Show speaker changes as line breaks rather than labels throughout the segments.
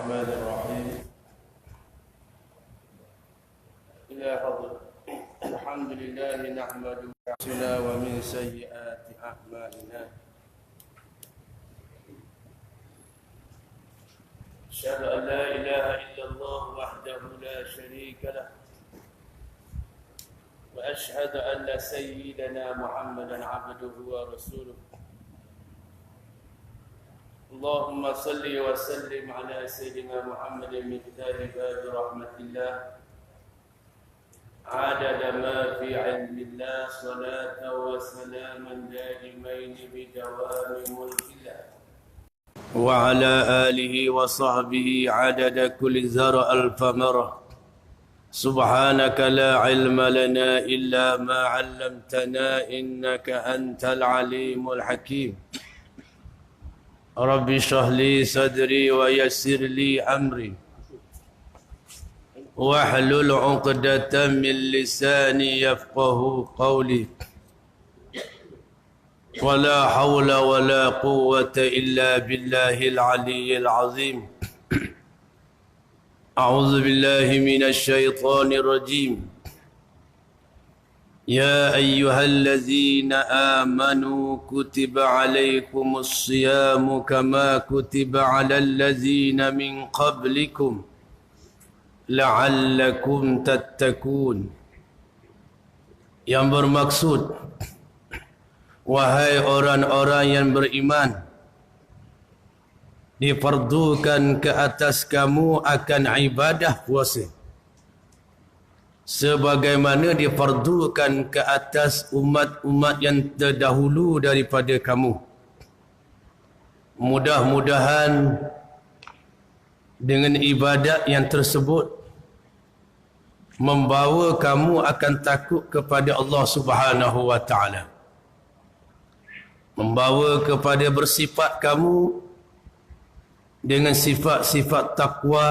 الرحمن الرحيم. إلى حضر الحمد لله نحمده ومن سيئات أعمالنا. أشهد أن لا إله إلا الله وحده لا شريك له، وأشهد أن سيدنا محمدا عبده ورسوله. اللهم صل وسلم على سيدنا محمد مفتاح باب رحمة الله، عدد ما في علم الله، صلاة وسلاما دائمين بدوام ملك الله، وعلى آله وصحبه عدد كل ذرة ألف مرة. سبحانك لا علم لنا إلا ما علمتنا إنك أنت العليم الحكيم. رب اشرح لي صدري ويسر لي أمري واحلل عقدة من لساني يفقه قولي، ولا حول ولا قوة إلا بالله العلي العظيم. أعوذ بالله من الشيطان الرجيم. يا أيها الذين آمنوا كتب عليكم الصيام كما كتب على الذين من قبلكم لعلكم تتقون. Yang bermaksud, wahai orang-orang yang beriman, difardukan ke atas kamu akan ibadah puasa sebagaimana difardukan ke atas umat-umat yang terdahulu daripada kamu. Mudah-mudahan dengan ibadat yang tersebut membawa kamu akan takut kepada Allah Subhanahu wa taala, membawa kepada bersifat kamu dengan sifat-sifat takwa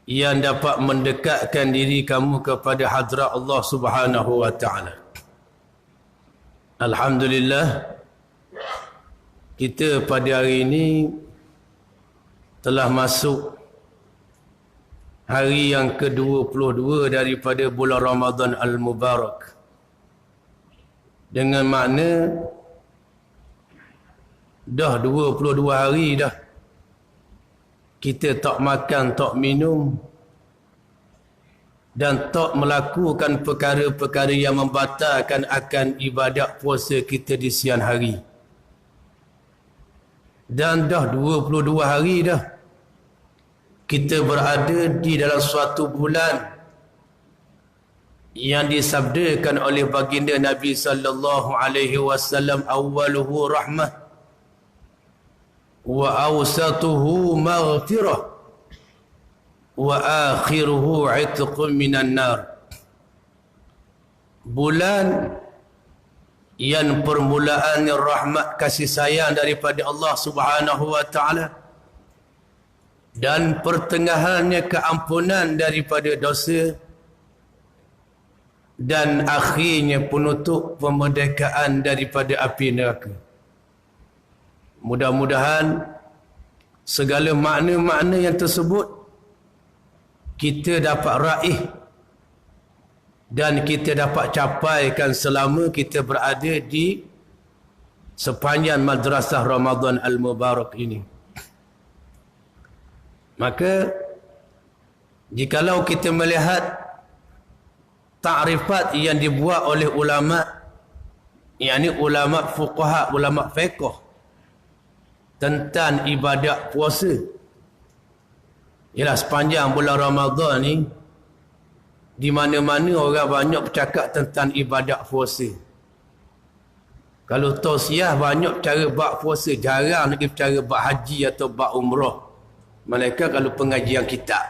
yang dapat mendekatkan diri kamu kepada hadrat Allah Subhanahu wa taala. Alhamdulillah, kita pada hari ini telah masuk hari yang ke-22 daripada bulan Ramadan Al-Mubarak, dengan makna dah 22 hari dah kita tak makan, tak minum dan tak melakukan perkara-perkara yang membatalkan akan ibadat puasa kita di siang hari. Dan dah 22 hari dah kita berada di dalam suatu bulan yang disabdakan oleh baginda Nabi sallallahu alaihi wasallam, awwaluhu rahmah wa awsatuhu maghfirah wa akhiruhu itqun minan nar. Bulan yang permulaannya rahmat kasih sayang daripada Allah Subhanahu wa taala dan pertengahannya keampunan daripada dosa dan akhirnya penutup pemerdekaan daripada api neraka. Mudah-mudahan segala makna-makna yang tersebut kita dapat raih dan kita dapat capaikan selama kita berada di sepanjang madrasah Ramadan Al-Mubarak ini. Maka jikalau kita melihat ta'rifat yang dibuat oleh ulama, yakni ulama fuqaha, ulama fiqh tentang ibadat puasa, ialah sepanjang bulan Ramadan ni di mana-mana orang banyak bercakap tentang ibadat puasa. Kalau tausiah banyak cara bab puasa, jarang lagi cara bab haji atau bab umrah. Malaikat kalau pengajian kitab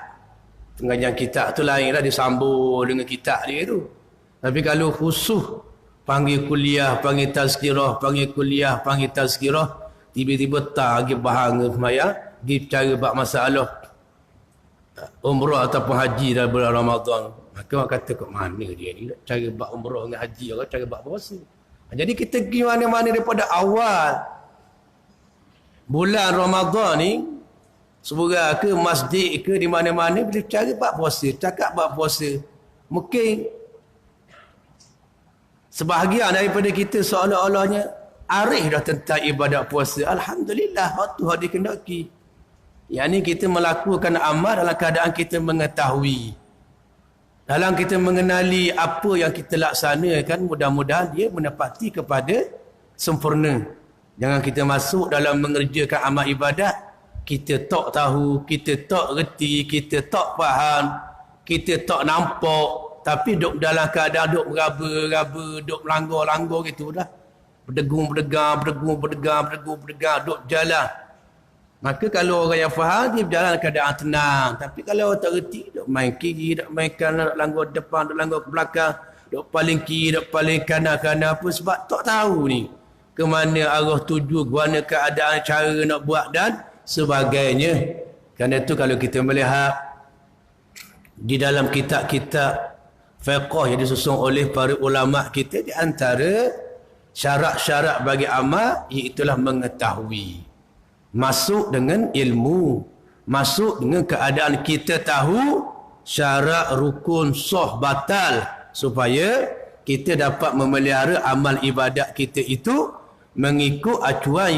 tu lain lah, disambung dengan kitab dia tu. Tapi kalau khusus panggil kuliah, panggil tazkirah, panggil kuliah, panggil tazkirah, tiba-tiba tak lagi bahan semaya, pergi cara bab masalah umrah ataupun haji dalam bulan Ramadan. Maka orang kata, kat mana dia ni cara bab umrah dengan haji, orang cara bab puasa. Jadi kita pergi mana-mana daripada awal bulan Ramadan ni Seburang ke masjid ke di mana-mana bila cara bab puasa, cakap bab puasa. Mungkin sebahagian daripada kita seolah-olahnya arif dah tentang ibadat puasa. Alhamdulillah, waktu yang dikendaki. Yang ni kita melakukan amal dalam keadaan kita mengetahui. Dalam kita mengenali apa yang kita laksanakan, mudah-mudahan dia menepati kepada sempurna. Jangan kita masuk dalam mengerjakan amal ibadat, kita tak tahu, kita tak reti, kita tak faham, kita tak nampak, tapi duk dalam keadaan duk meraba-raba, duk melanggar-langgar gitu dah. Berdegung-berdegang, duk jalan. Maka kalau orang yang faham, dia berjalan keadaan tenang. Tapi kalau orang tak reti, duk main kiri, duk main kanan, duk langgar depan, duk langgar ke belakang, duk paling kiri, duk paling kanan-kanan apa, sebab tak tahu ni ke mana arah tuju, mana keadaan, cara nak buat dan sebagainya. Kerana itu kalau kita melihat di dalam kitab-kitab fiqh yang disusun oleh para ulama kita, di antara syarat-syarat bagi amal iaitulah mengetahui. Masuk dengan ilmu, masuk dengan keadaan kita tahu syarat, rukun, sah, batal, supaya kita dapat memelihara amal ibadat kita itu mengikut acuan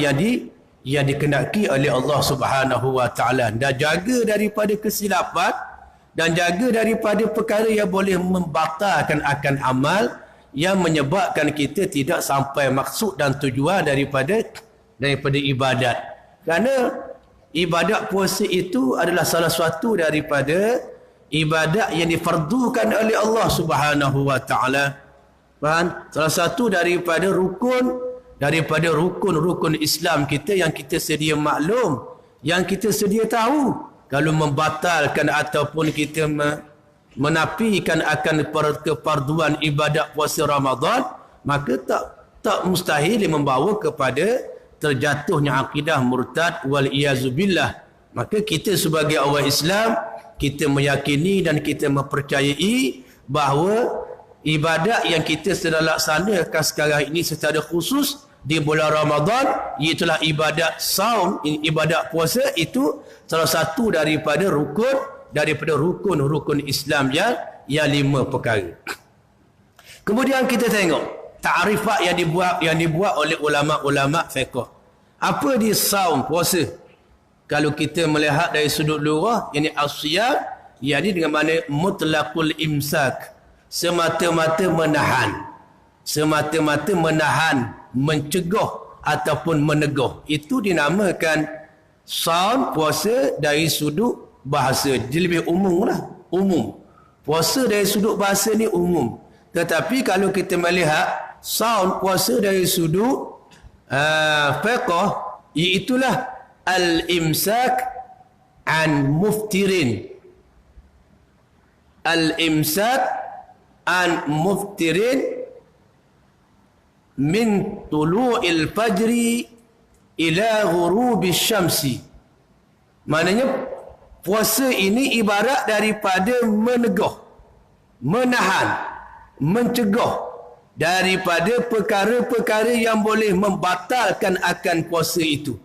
yang dikehendaki oleh Allah Subhanahu wa taala, dan jaga daripada kesilapan dan jaga daripada perkara yang boleh membatalkan akan amal yang menyebabkan kita tidak sampai maksud dan tujuan daripada ibadat. Kerana ibadat puasa itu adalah salah satu daripada ibadat yang difardukan oleh Allah Subhanahu wa taala. Faham? Salah satu daripada rukun Islam kita yang kita sedia maklum, yang kita sedia tahu. Kalau membatalkan ataupun kita menafikan akan kefarduan ibadat puasa Ramadan, maka tak mustahil membawa kepada terjatuhnya akidah murtad wal iyazubillah. Maka kita sebagai orang Islam, kita meyakini dan kita mempercayai bahawa ibadat yang kita sedang laksanakan sekarang ini secara khusus di bulan Ramadan, iaitulah ibadat saum, ibadat puasa, itu salah satu daripada rukun Islam yang 5 perkara. Kemudian kita tengok ta'rifat yang dibuat oleh ulama-ulama fiqh. Apa di saum, puasa? Kalau kita melihat dari sudut lughah, yakni as-siyam, yakni dengan makna mutlaqul imsak, semata-mata menahan, mencegah ataupun menegah. Itu dinamakan saum, puasa dari sudut bahasa. Dia lebih umum lah, umum. Puasa dari sudut bahasa ni umum. Tetapi kalau kita melihat saum, puasa dari sudut fiqh, iaitulah al-imsak an muftirin. Al-imsak an muftirin min tulu'il fajri ila ghurubi syamsi. Maknanya puasa ini ibarat daripada menegah, menahan, mencegah daripada perkara-perkara yang boleh membatalkan akan puasa itu.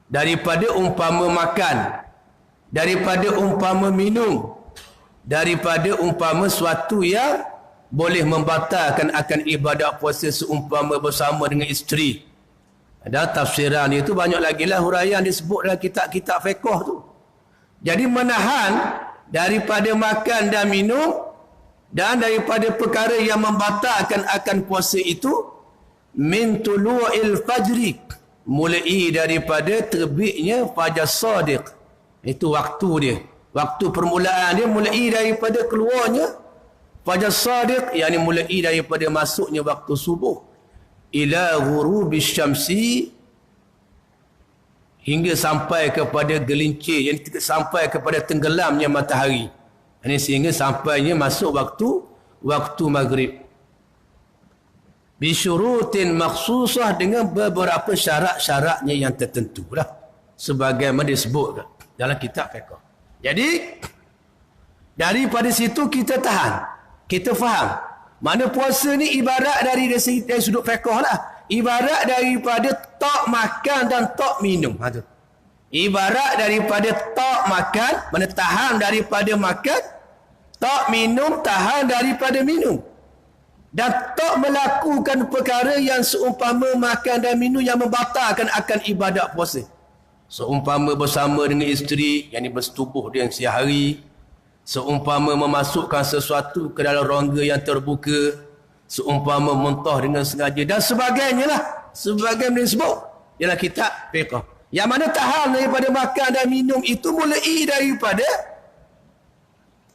Daripada umpama makan, daripada umpama minum, daripada umpama suatu yang boleh membatalkan akan ibadat puasa seumpama bersama dengan isteri. Ada tafsiran itu banyak lagi lah huraian disebut dalam kitab-kitab fiqh tu. Jadi menahan daripada makan dan minum dan daripada perkara yang membatalkan akan puasa itu min tulu'il fajri, mulai daripada terbitnya fajar sadiq. Itu waktu dia, waktu permulaan dia mulai daripada keluarnya fajar sadiq, yakni mulai daripada masuknya waktu subuh, ila ghurubi syamsi, hingga sampai kepada gelincir, yang sampai kepada tenggelamnya matahari. Ini sehingga sampainya masuk waktu maghrib. Bisyurutin maksusah, dengan beberapa syarat-syaratnya yang tertentu lah, sebagaimana disebut dalam kitab fiqh. Jadi daripada situ kita tahan, kita faham mana puasa ni ibarat dari sudut fiqh lah, ibarat daripada tak makan dan tak minum. Ibarat daripada tak makan, mana tahan daripada makan, tak minum, tahan daripada minum. Dan tak melakukan perkara yang seumpama makan dan minum yang membatalkan akan ibadat puasa. Seumpama bersama dengan isteri, yang ini bersetubuh dengan siang hari. Seumpama memasukkan sesuatu ke dalam rongga yang terbuka. Seumpama muntah dengan sengaja dan sebagainya lah. Sebagaimana disebut dalam kitab fiqh. Yang mana tahan daripada makan dan minum itu mulai daripada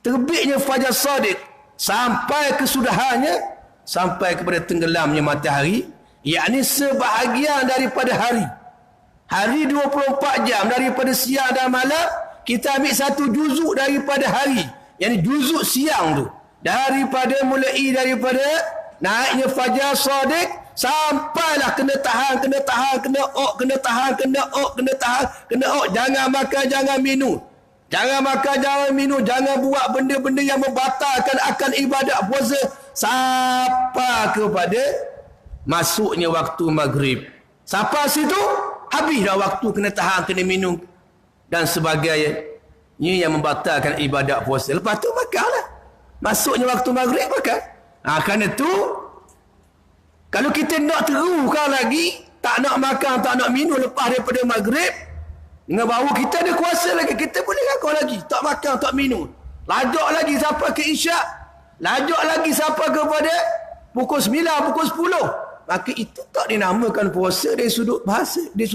terbitnya fajar sadiq sampai kesudahannya, sampai kepada tenggelamnya matahari, yakni sebahagian daripada hari. Hari 24 jam daripada siang dan malam, kita ambil satu juzuk daripada hari, yakni juzuk siang tu, daripada mulai daripada naiknya fajar sadiq sampailah kena tahan, kena ok, jangan makan, jangan minum. Jangan makan, jangan minum, jangan buat benda-benda yang membatalkan akan ibadat puasa sampai kepada masuknya waktu maghrib. Sampai situ habis dah waktu kena tahan, kena minum dan sebagainya yang membatalkan ibadat puasa. Lepas tu makanlah. Masuknya waktu maghrib makan. Kerana tu kalau kita nak teruskan lagi, tak nak makan, tak nak minum lepas daripada maghrib, dengan bahawa kita ada kuasa lagi, kita boleh lakukan lagi. Tak makan, tak minum. Lajak lagi sampai ke isyak. Lajak lagi sampai kepada pukul 9, pukul 10. Maka itu tak dinamakan puasa dari sudut bahasa, dari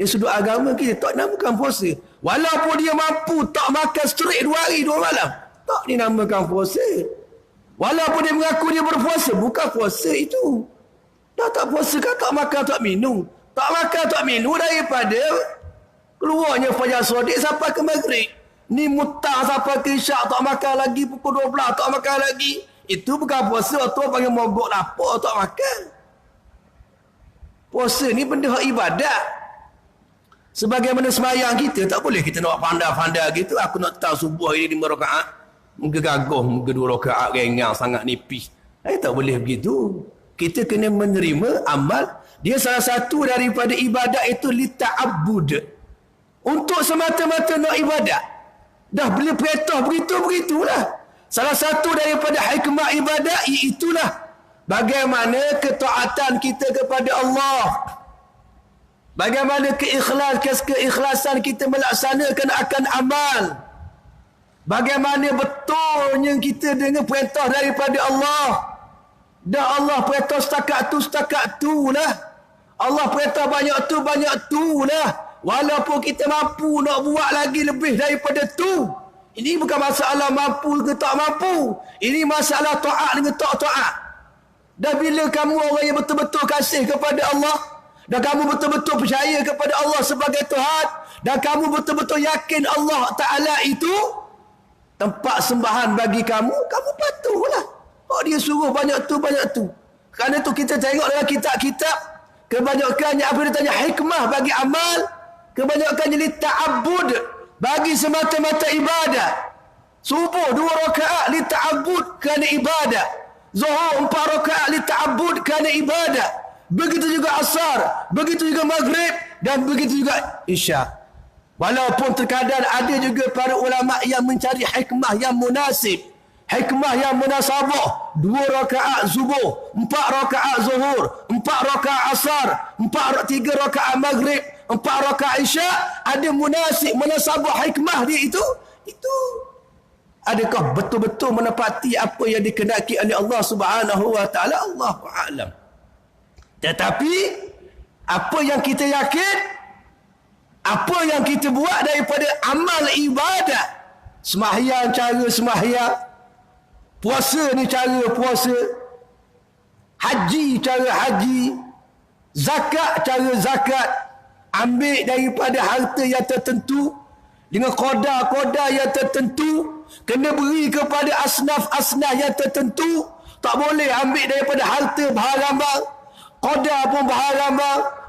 sudut agama kita. Tak dinamakan puasa. Walaupun dia mampu tak makan straight 2 hari 2 malam, tak dinamakan puasa. Walaupun dia mengaku dia berpuasa, bukan puasa itu. Dah tak puasa kan, tak makan, tak minum. Tak makan, tak minum daripada keluarnya fajar sadiq sampai ke maghrib. Ni mutah sampai ke isyak, tak makan lagi pukul 12, tak makan lagi. Itu bukan puasa, tu panggil mogok lapar, tak makan. Puasa ni benda hak ibadat. Sebagaimana semayang kita, tak boleh kita nak pandai-pandai gitu. Aku nak tahu subuh ini 5 rakaat. Muka gagah, muka 2 rakaat rengang, sangat nipis. Tak boleh begitu. Kita kena menerima amal. Dia salah satu daripada ibadat itu lita'abbud. Untuk semata-mata nak ibadat. Dah beli perintah begitulah. Salah satu daripada hikmah ibadat iaitulah bagaimana ketaatan kita kepada Allah. Bagaimana keikhlasan kita melaksanakan akan amal. Bagaimana betulnya kita dengan perintah daripada Allah. Dan Allah perintah setakat tu lah. Allah perintah banyak tu lah. Walaupun kita mampu nak buat lagi lebih daripada tu. Ini bukan masalah mampu ke tak mampu. Ini masalah taat dengan tak taat. Dan bila kamu orang yang betul-betul kasih kepada Allah, dan kamu betul-betul percaya kepada Allah sebagai Tuhan, dan kamu betul-betul yakin Allah Ta'ala itu tempat sembahan bagi kamu, kamu patuhlah. Oh, dia suruh banyak tu. Kerana tu kita tengok dalam kitab-kitab, kebanyakannya apa dia tanya, hikmah bagi amal, kebanyakannya lita'abbud, bagi semata-mata ibadat. Subuh 2 rakaat lita'abbud kerana ibadat. Zuhur 4 rakaat lita'abbud kerana ibadat. Begitu juga asar, begitu juga maghrib, dan begitu juga isyak. Walaupun terkadang ada juga para ulama yang mencari hikmah yang munasib, hikmah yang munasabah. 2 rakaat subuh, 4 rakaat zuhur, 4 rakaat asar, 3 rakaat maghrib, 4 rakaat isyak. Ada munasib, munasabah hikmah dia itu. Adakah betul-betul menepati apa yang dikehendaki oleh Allah Subhanahu wa taala? Allahu a'lam. Tetapi apa yang kita yakin, apa yang kita buat daripada amal ibadat, sembahyang cara sembahyang, puasa ni cara puasa, haji cara haji, zakat cara zakat, ambil daripada harta yang tertentu dengan qadar-qadar yang tertentu, kena beri kepada asnaf-asnaf yang tertentu. Tak boleh ambil daripada harta bahagian, qadar pun bahagian,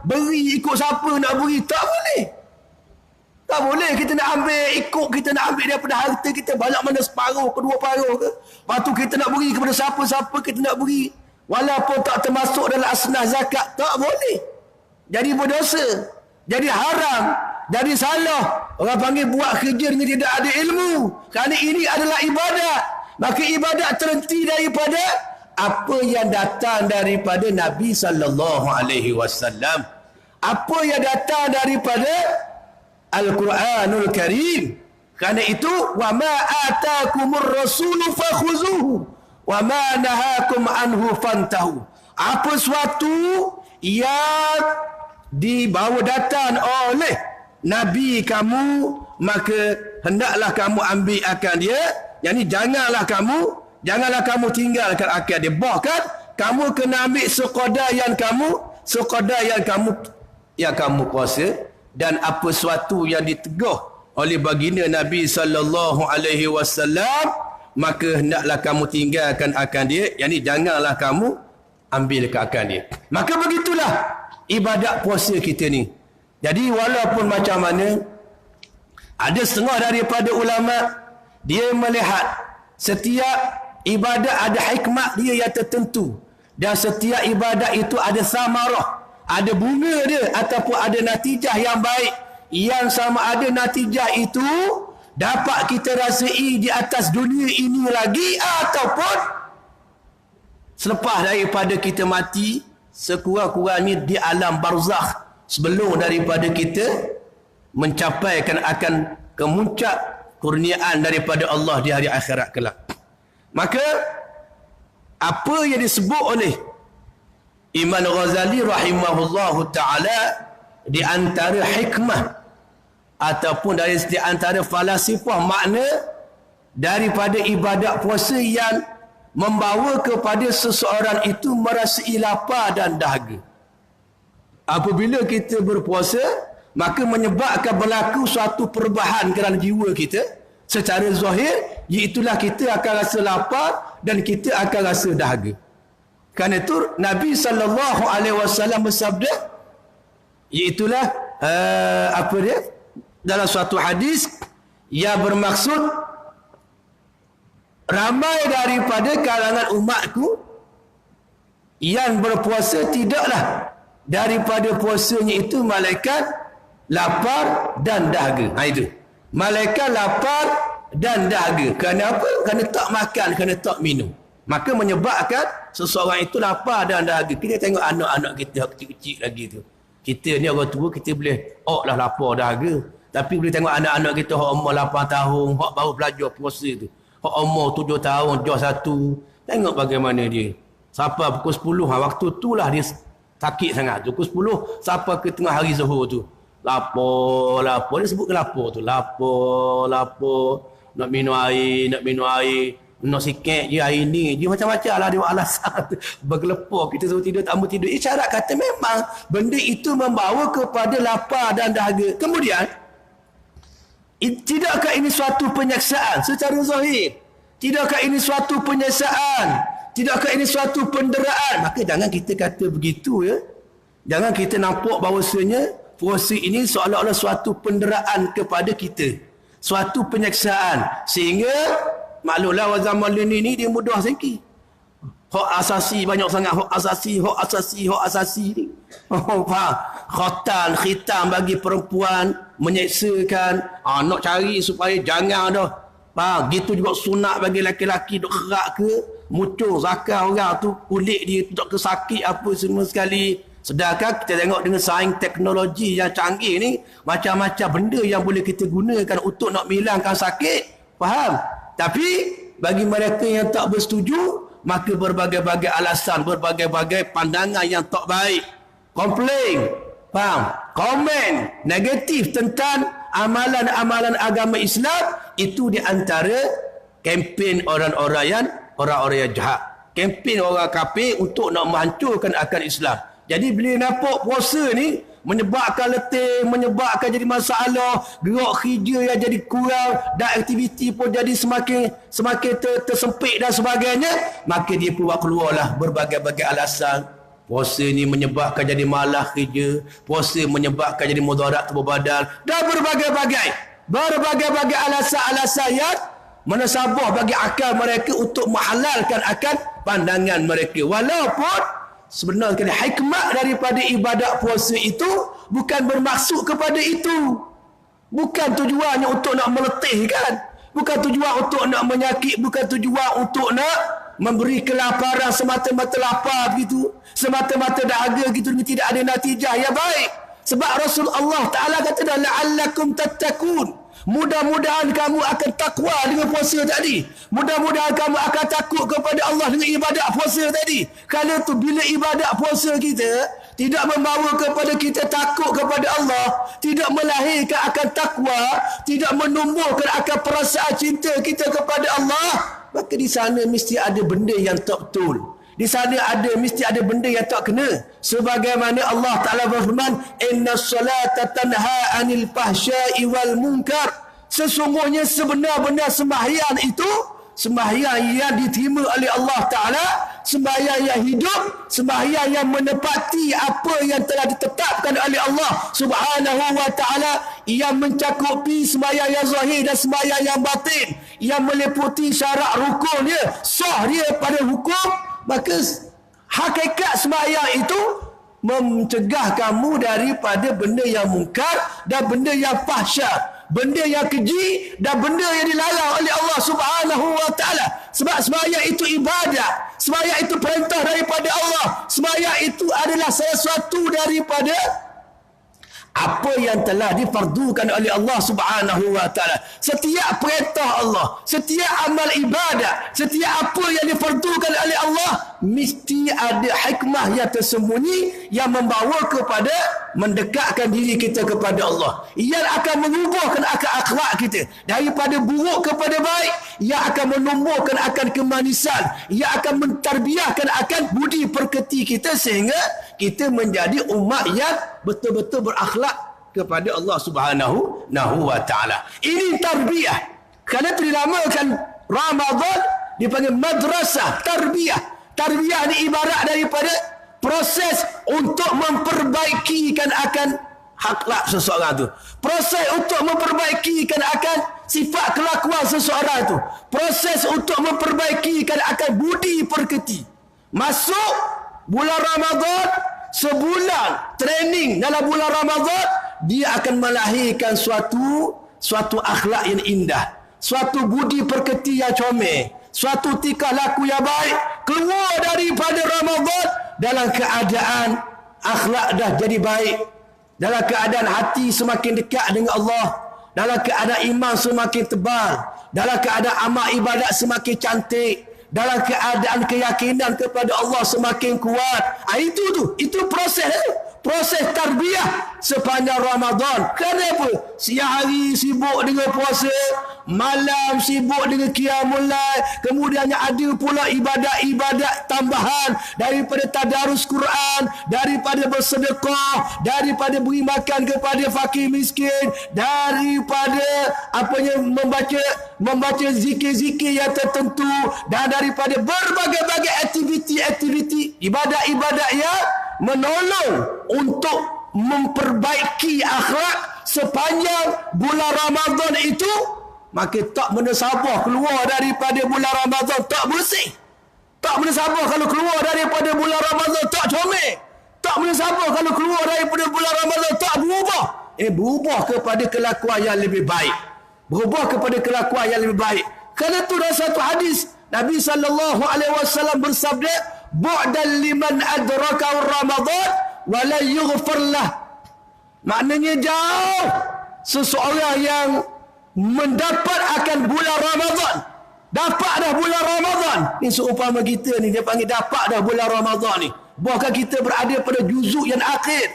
beri ikut siapa nak beri, tak boleh. Tak boleh kita nak ambil ikut, kita nak ambil daripada harta kita banyak mana separuh ke 2 paruh ke. Lepas tu kita nak beri kepada siapa-siapa kita nak beri. Walaupun tak termasuk dalam asnaf zakat, tak boleh. Jadi berdosa. Jadi haram. jadi salah. Orang panggil buat kerja dengan tidak ada ilmu. Kerana ini adalah ibadat. Maka ibadat terhenti daripada apa yang datang daripada Nabi SAW. Apa yang datang daripada Al-Quranul Karim. Kerana itu, وَمَا آتَاكُمُ الرَّسُولُ فَخُذُوهُ وَمَا نَهَاكُمْ عَنْهُ فَانْتَهُ. Apa suatu yang dibawa datang oleh Nabi kamu, maka hendaklah kamu ambil akan dia. Yang ni janganlah kamu tinggalkan akan dia. Bahkan kamu kena ambil sekadar yang kamu kuasa. Dan apa suatu yang diteguh oleh baginda Nabi SAW, maka hendaklah kamu tinggalkan akan dia. Yang ni janganlah kamu ambil ke akan dia. Maka begitulah ibadat puasa kita ni. Jadi walaupun macam mana, ada setengah daripada ulama dia melihat setiap ibadat ada hikmat dia yang tertentu, dan setiap ibadat itu ada samarah, ada bunga dia ataupun ada natijah yang baik. Yang sama ada natijah itu dapat kita rasai di atas dunia ini lagi, ataupun selepas daripada kita mati, sekurang-kurangnya di alam barzakh, sebelum daripada kita mencapaikan akan kemuncak kurniaan daripada Allah di hari akhirat kelak. Maka apa yang disebut oleh Imam Ghazali rahimahullahu ta'ala di antara hikmah ataupun dari di antara falasifah makna daripada ibadat puasa yang membawa kepada seseorang itu merasai lapar dan dahaga. Apabila kita berpuasa, maka menyebabkan berlaku suatu perubahan dalam jiwa kita secara zahir, iaitulah kita akan rasa lapar dan kita akan rasa dahaga. Kerana itu Nabi SAW bersabda, iaitulah apa dia dalam suatu hadis yang bermaksud ramai daripada kalangan umatku yang berpuasa tidaklah daripada puasanya itu malaikat lapar dan dahaga. Itu malaikat lapar dan dahaga. Kerana apa? Kerana tak makan, kerana tak minum. Maka menyebabkan seseorang itu lapar dan dahaga. Kita tengok anak-anak kita kecil-kecil lagi tu. Kita ni orang tua, kita boleh lah lapar dahaga. Tapi boleh tengok anak-anak kita hak umur 8 tahun, hak baru belajar puasa tu. Hak umur 7 tahun, jauh 1. Tengok bagaimana dia. Sampai pukul 10, waktu tu lah dia sakit sangat. Pukul 10 sampai ke tengah hari zuhur tu. Lapar. Dia sebut ke lapar tu. Lapar. Nak minum air. Nak sikit je air ni. Dia macam-macam lah. Dia alasan. Bergelepar. Kita suruh tidur, tak mau tidur. Isyarat kata memang benda itu membawa kepada lapar dan dahaga. Kemudian, tidakkah ini suatu penyaksaan secara zahir? Tidakkah ini suatu penyiksaan? Tidakkah ini suatu penderaan? Maka jangan kita kata begitu ya. Jangan kita nampak bahawasanya puasa ini seolah-olah suatu penderaan kepada kita. Suatu penyiksaan. Sehingga maklumlah zaman ini dia mudah sikit. Hak asasi banyak sangat. Hak asasi ni. Faham? Khitan bagi perempuan menyeksakan. Nak cari supaya jangan dah. Faham? Gitu juga sunat bagi lelaki-lelaki duk kerak ke, muncul zakar orang tu, kulit dia duk kesakit apa semua sekali. Sedangkan kita tengok dengan sains teknologi yang canggih ni, macam-macam benda yang boleh kita gunakan untuk nak menghilangkan sakit. Faham? Tapi bagi mereka yang tak bersetuju, maka berbagai-bagai alasan, berbagai-bagai pandangan yang tak baik, komplain, faham? Komen negatif tentang amalan-amalan agama Islam, itu di antara kempen orang-orang yang jahat. Kempen orang kafir untuk nak menghancurkan akal Islam. Jadi bila nampak puasa ni menyebabkan letih, menyebabkan jadi masalah, gerak kerja yang jadi kurang dan aktiviti pun jadi semakin tersempit dan sebagainya, maka dia pun keluarlah berbagai-bagai alasan. Puasa ni menyebabkan jadi malas kerja, puasa menyebabkan jadi mudarat tubuh badan, dan berbagai-bagai alasan-alasan yang menasabah bagi akal mereka untuk menghalalkan akan pandangan mereka. Walaupun sebenarnya hikmat daripada ibadat puasa itu bukan bermaksud kepada itu. Bukan tujuannya untuk nak meletihkan. Bukan tujuan untuk nak menyakit. Bukan tujuan untuk nak memberi kelaparan semata-mata lapar begitu. Semata-mata dahaga gitu. Tidak ada natijah yang baik. Sebab Rasulullah Ta'ala kata dah, la'allakum tattakun. Mudah-mudahan kamu akan takwa dengan puasa tadi. Mudah-mudahan kamu akan takut kepada Allah dengan ibadat puasa tadi. Kerana tu bila ibadat puasa kita tidak membawa kepada kita takut kepada Allah, tidak melahirkan akan takwa, tidak menumbuhkan akan perasaan cinta kita kepada Allah, maka di sana mesti ada benda yang tak betul. Di sana mesti ada benda yang tak kena. Sebagaimana Allah Ta'ala berfirman, inna salata tanha anil fahsya'i wal munkar. Sesungguhnya sebenar-benar sembahyang itu, sembahyang yang diterima oleh Allah Ta'ala, sembahyang yang hidup, sembahyang yang menepati apa yang telah ditetapkan oleh Allah Subhanahu wa Ta'ala, yang mencakupi sembahyang yang zahir dan sembahyang yang batin, yang meliputi syarat rukunnya, sah dia pada hukum. Maka hakikat sembahyang itu mencegah kamu daripada benda yang mungkar dan benda yang fahsyat, benda yang keji dan benda yang dilarang oleh Allah Subhanahu wa Ta'ala. Sebab sembahyang itu ibadat, sembahyang itu perintah daripada Allah, sembahyang itu adalah sesuatu daripada apa yang telah difardukan oleh Allah Subhanahu wa Ta'ala. Setiap perintah Allah, setiap amal ibadat, setiap apa yang difardukan oleh Allah, mesti ada hikmah yang tersembunyi yang membawa kepada mendekatkan diri kita kepada Allah. Ia akan mengubahkan akhlak kita daripada buruk kepada baik. Ia akan menumbuhkan akan kemanisan. Ia akan mentarbiahkan akan budi perketi kita sehingga kita menjadi umat yang betul-betul berakhlak kepada Allah Subhanahu wa Ta'ala. Ini tarbiyah. Kerana itu dinamakan Ramadan dipanggil madrasah tarbiyah. Tarbiyah ni ibarat daripada proses untuk memperbaikikan akan akhlak seseorang tu. Proses untuk memperbaikikan akan sifat kelakuan seseorang tu. Proses untuk memperbaikikan akan budi perketi. Masuk bulan Ramadan, sebulan training dalam bulan Ramadan, dia akan melahirkan suatu akhlak yang indah, suatu budi perketi yang comel, suatu tingkah laku yang baik. Keluar daripada Ramadan dalam keadaan akhlak dah jadi baik, dalam keadaan hati semakin dekat dengan Allah, dalam keadaan iman semakin tebal, dalam keadaan amal ibadat semakin cantik, dalam keadaan keyakinan kepada Allah semakin kuat. Itu proses tarbiyah sepanjang Ramadan. Kenapa? Siang hari sibuk dengan puasa, malam sibuk dengan qiyamul lail, kemudiannya ada pula ibadat-ibadat tambahan daripada tadarus Quran, daripada bersedekah, daripada beri makan kepada fakir miskin, daripada membaca zikir-zikir yang tertentu, dan daripada berbagai-bagai aktiviti ibadat-ibadat yang menolong untuk memperbaiki akhlak sepanjang bulan Ramadan itu. Maka tak menasabah keluar daripada bulan Ramadan tak bersih. Tak menasabah kalau keluar daripada bulan Ramadan tak comel. Tak menasabah kalau keluar daripada bulan Ramadan tak berubah. Berubah kepada kelakuan yang lebih baik. Berubah kepada kelakuan yang lebih baik. Kerana itu dalam satu hadis Nabi SAW bersabda, bu'dan liman adraka Ramadan wa la yughfar lah. Maknanya jauh seseorang yang mendapat akan bulan Ramadan, dapat dah bulan Ramadan ni. Seumpama kita ni, dia panggil dapat dah bulan Ramadan ni, bahkan kita berada pada juzuk yang akhir,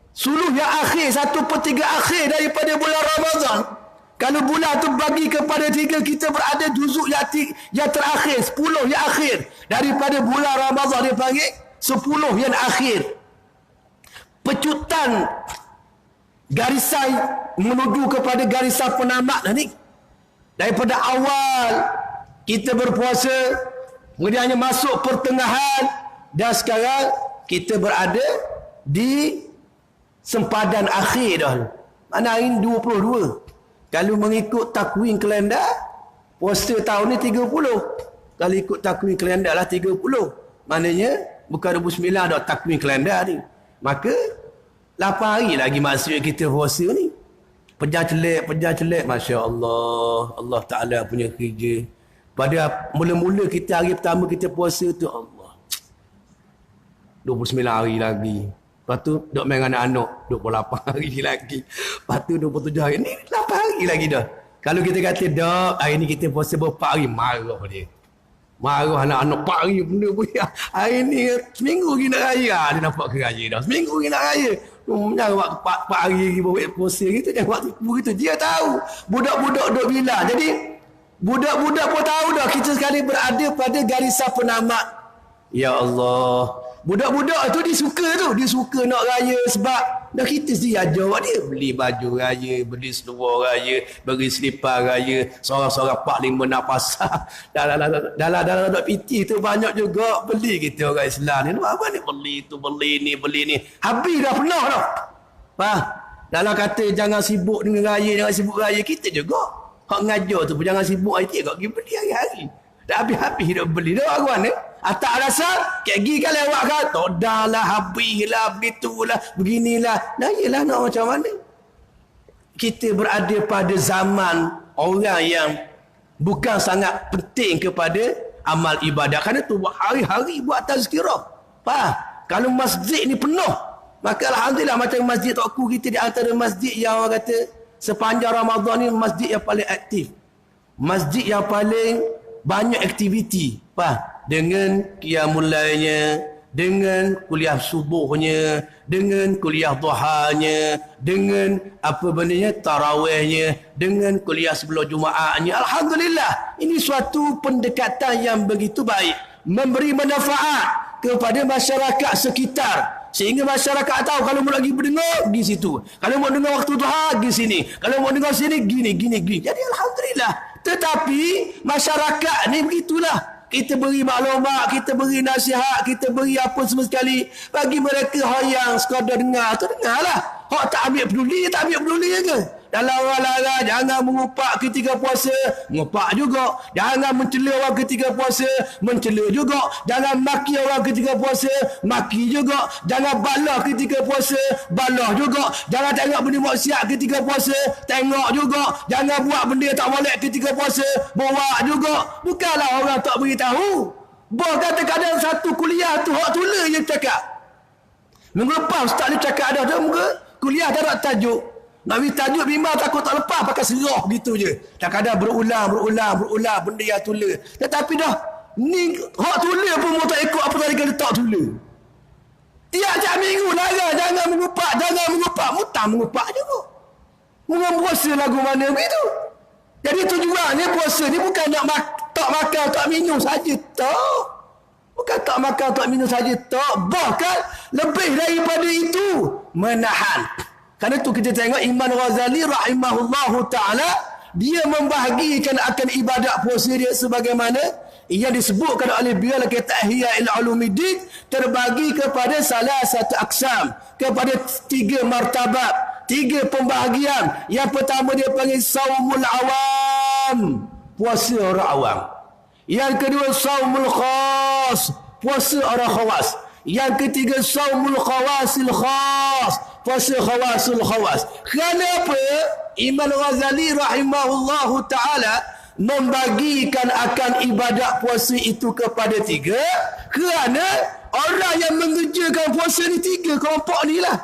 suluh yang akhir, 1/3 akhir daripada bulan Ramadan. Kalau bulan tu bagi kepada 3, kita berada juzuk yang terakhir, 10 yang akhir daripada bulan Ramadan. Dia panggil 10 yang akhir. Pecutan garisan menuju kepada garisan penamat ni. Daripada awal kita berpuasa, kemudiannya masuk pertengahan, dan sekarang kita berada di sempadan akhir dah. Mana hari 22. Kalau mengikut takwim kalendar, puasa tahun ni 30. Kalau ikut takwim kalendar lah 30. Maknanya bukan 29 dah takwim kalendar ni. Maka 8 hari lagi maksudnya kita puasa ni. pejah celik, Masya Allah. Allah Ta'ala punya kerja. Pada mula-mula kita hari pertama kita puasa tu, Allah. 29 hari lagi. Lepas tu, duk main dengan anak-anak. 28 hari lagi. Lepas tu, 27 hari. Ni 8 hari lagi dah. Kalau kita kata, dak, hari ni kita puasa berapa hari, marah dia. Marah anak-anak 4 hari benda pun. Hari ni, seminggu lagi nak raya. Dia nampak ke raya dah. Seminggu lagi nak raya. Jangan waktu 4 hari lagi buat puasa gitu. Jangan waktu begitu. Dia tahu. Budak-budak duk bila. Jadi, budak-budak pun tahu dah. Kita sekali berada pada garisan penamat. Ya Allah. Budak-budak tu dia suka nak raya sebab dah kita sendiri ajar dia beli baju raya, beli seluar raya, beli selipar raya, seorang-seorang 4-5 nak pasar. Dalam PT tu banyak juga beli kita orang Islam ni. Apa ni beli tu, beli ni. Habis dah penuh dah. Faham? Dalam kata jangan sibuk dengan raya, jangan sibuk raya, kita juga hak ngajar tu pun jangan sibuk raya, kau pergi beli hari-hari. Dah habis dah beli dah orang ni. Tak rasa kayak gini kan lewat kan. Tak dah lah, habislah, begitulah, beginilah. Nah iyalah nak macam mana. Kita berada pada zaman orang yang bukan sangat penting kepada amal ibadah. Kerana tu hari-hari buat tazkirah. Faham? Kalau masjid ni penuh, maka Alhamdulillah macam masjid Tokku kita di antara masjid yang orang kata sepanjang Ramadan ni masjid yang paling aktif. Masjid yang paling banyak aktiviti. Faham? Dengan qiyamul lailnya, dengan kuliah subuhnya, dengan kuliah duhanya, dengan apa benarnya tarawihnya, dengan kuliah sebelum Jumaatnya. Alhamdulillah, ini suatu pendekatan yang begitu baik, memberi manfaat kepada masyarakat sekitar, sehingga masyarakat tahu kalau mau lagi berdengar pergi situ, kalau mau dengar waktu duha pergi sini, kalau mau dengar sini gini. Jadi alhamdulillah. Tetapi masyarakat ni begitulah. Kita beri maklumat, kita beri nasihat, kita beri apa semua sekali. Bagi mereka yang sekadar dengar, tu dengarlah. Hak tak ambil peduli ke? Dalam orang larang, jangan mengupak ketika puasa, mengupak juga. Jangan mencela orang ketika puasa, mencela juga. Jangan maki orang ketika puasa, maki juga. Jangan balah ketika puasa, balah juga. Jangan tengok benda maksiat ketika puasa, tengok juga. Jangan buat benda tak molek ketika puasa, buat juga. Bukanlah orang tak beritahu. Bahkan kadang satu kuliah tu hak tulis je cakap. Minggu lepas ustaz ni cakap ada muka kuliah tak ada tajuk. Nak beri tajuk memang takut tak lepas, pakai serah gitu je. Kadang-kadang berulang benda yang tulis. Tetapi dah ni hak tulis pun mau tak ikut apa tadi kata tak tulis. Tiap-tiap minggu larang jangan mengupak, mutang mengupak juga. Mungkin puasa lagu mana begitu. Jadi tujuannya puasa ni bukan nak tak makan, tak minum saja tak. Bukan tak makan, tak minum saja tak. Bahkan lebih daripada itu, menahan. Kerana itu kita tengok Imam Ghazali rahimahullahu ta'ala, dia membahagikan akan ibadat puasa dia sebagaimana yang disebutkan oleh beliau dalam kitab Ihya Ulumuddin, terbagi kepada salah satu aksam, kepada 3 martabat, 3 pembahagian. Yang pertama dia panggil saumul awam, puasa orang awam. Yang kedua saumul khas, puasa orang khawas. Yang ketiga saumul khawasil khas, puasa khawasul khawas. Kenapa Imam Ghazali rahimahullahu ta'ala membagikan akan ibadat puasa itu kepada 3? Kerana orang yang mengerjakan puasa ni 3 kelompok ni lah.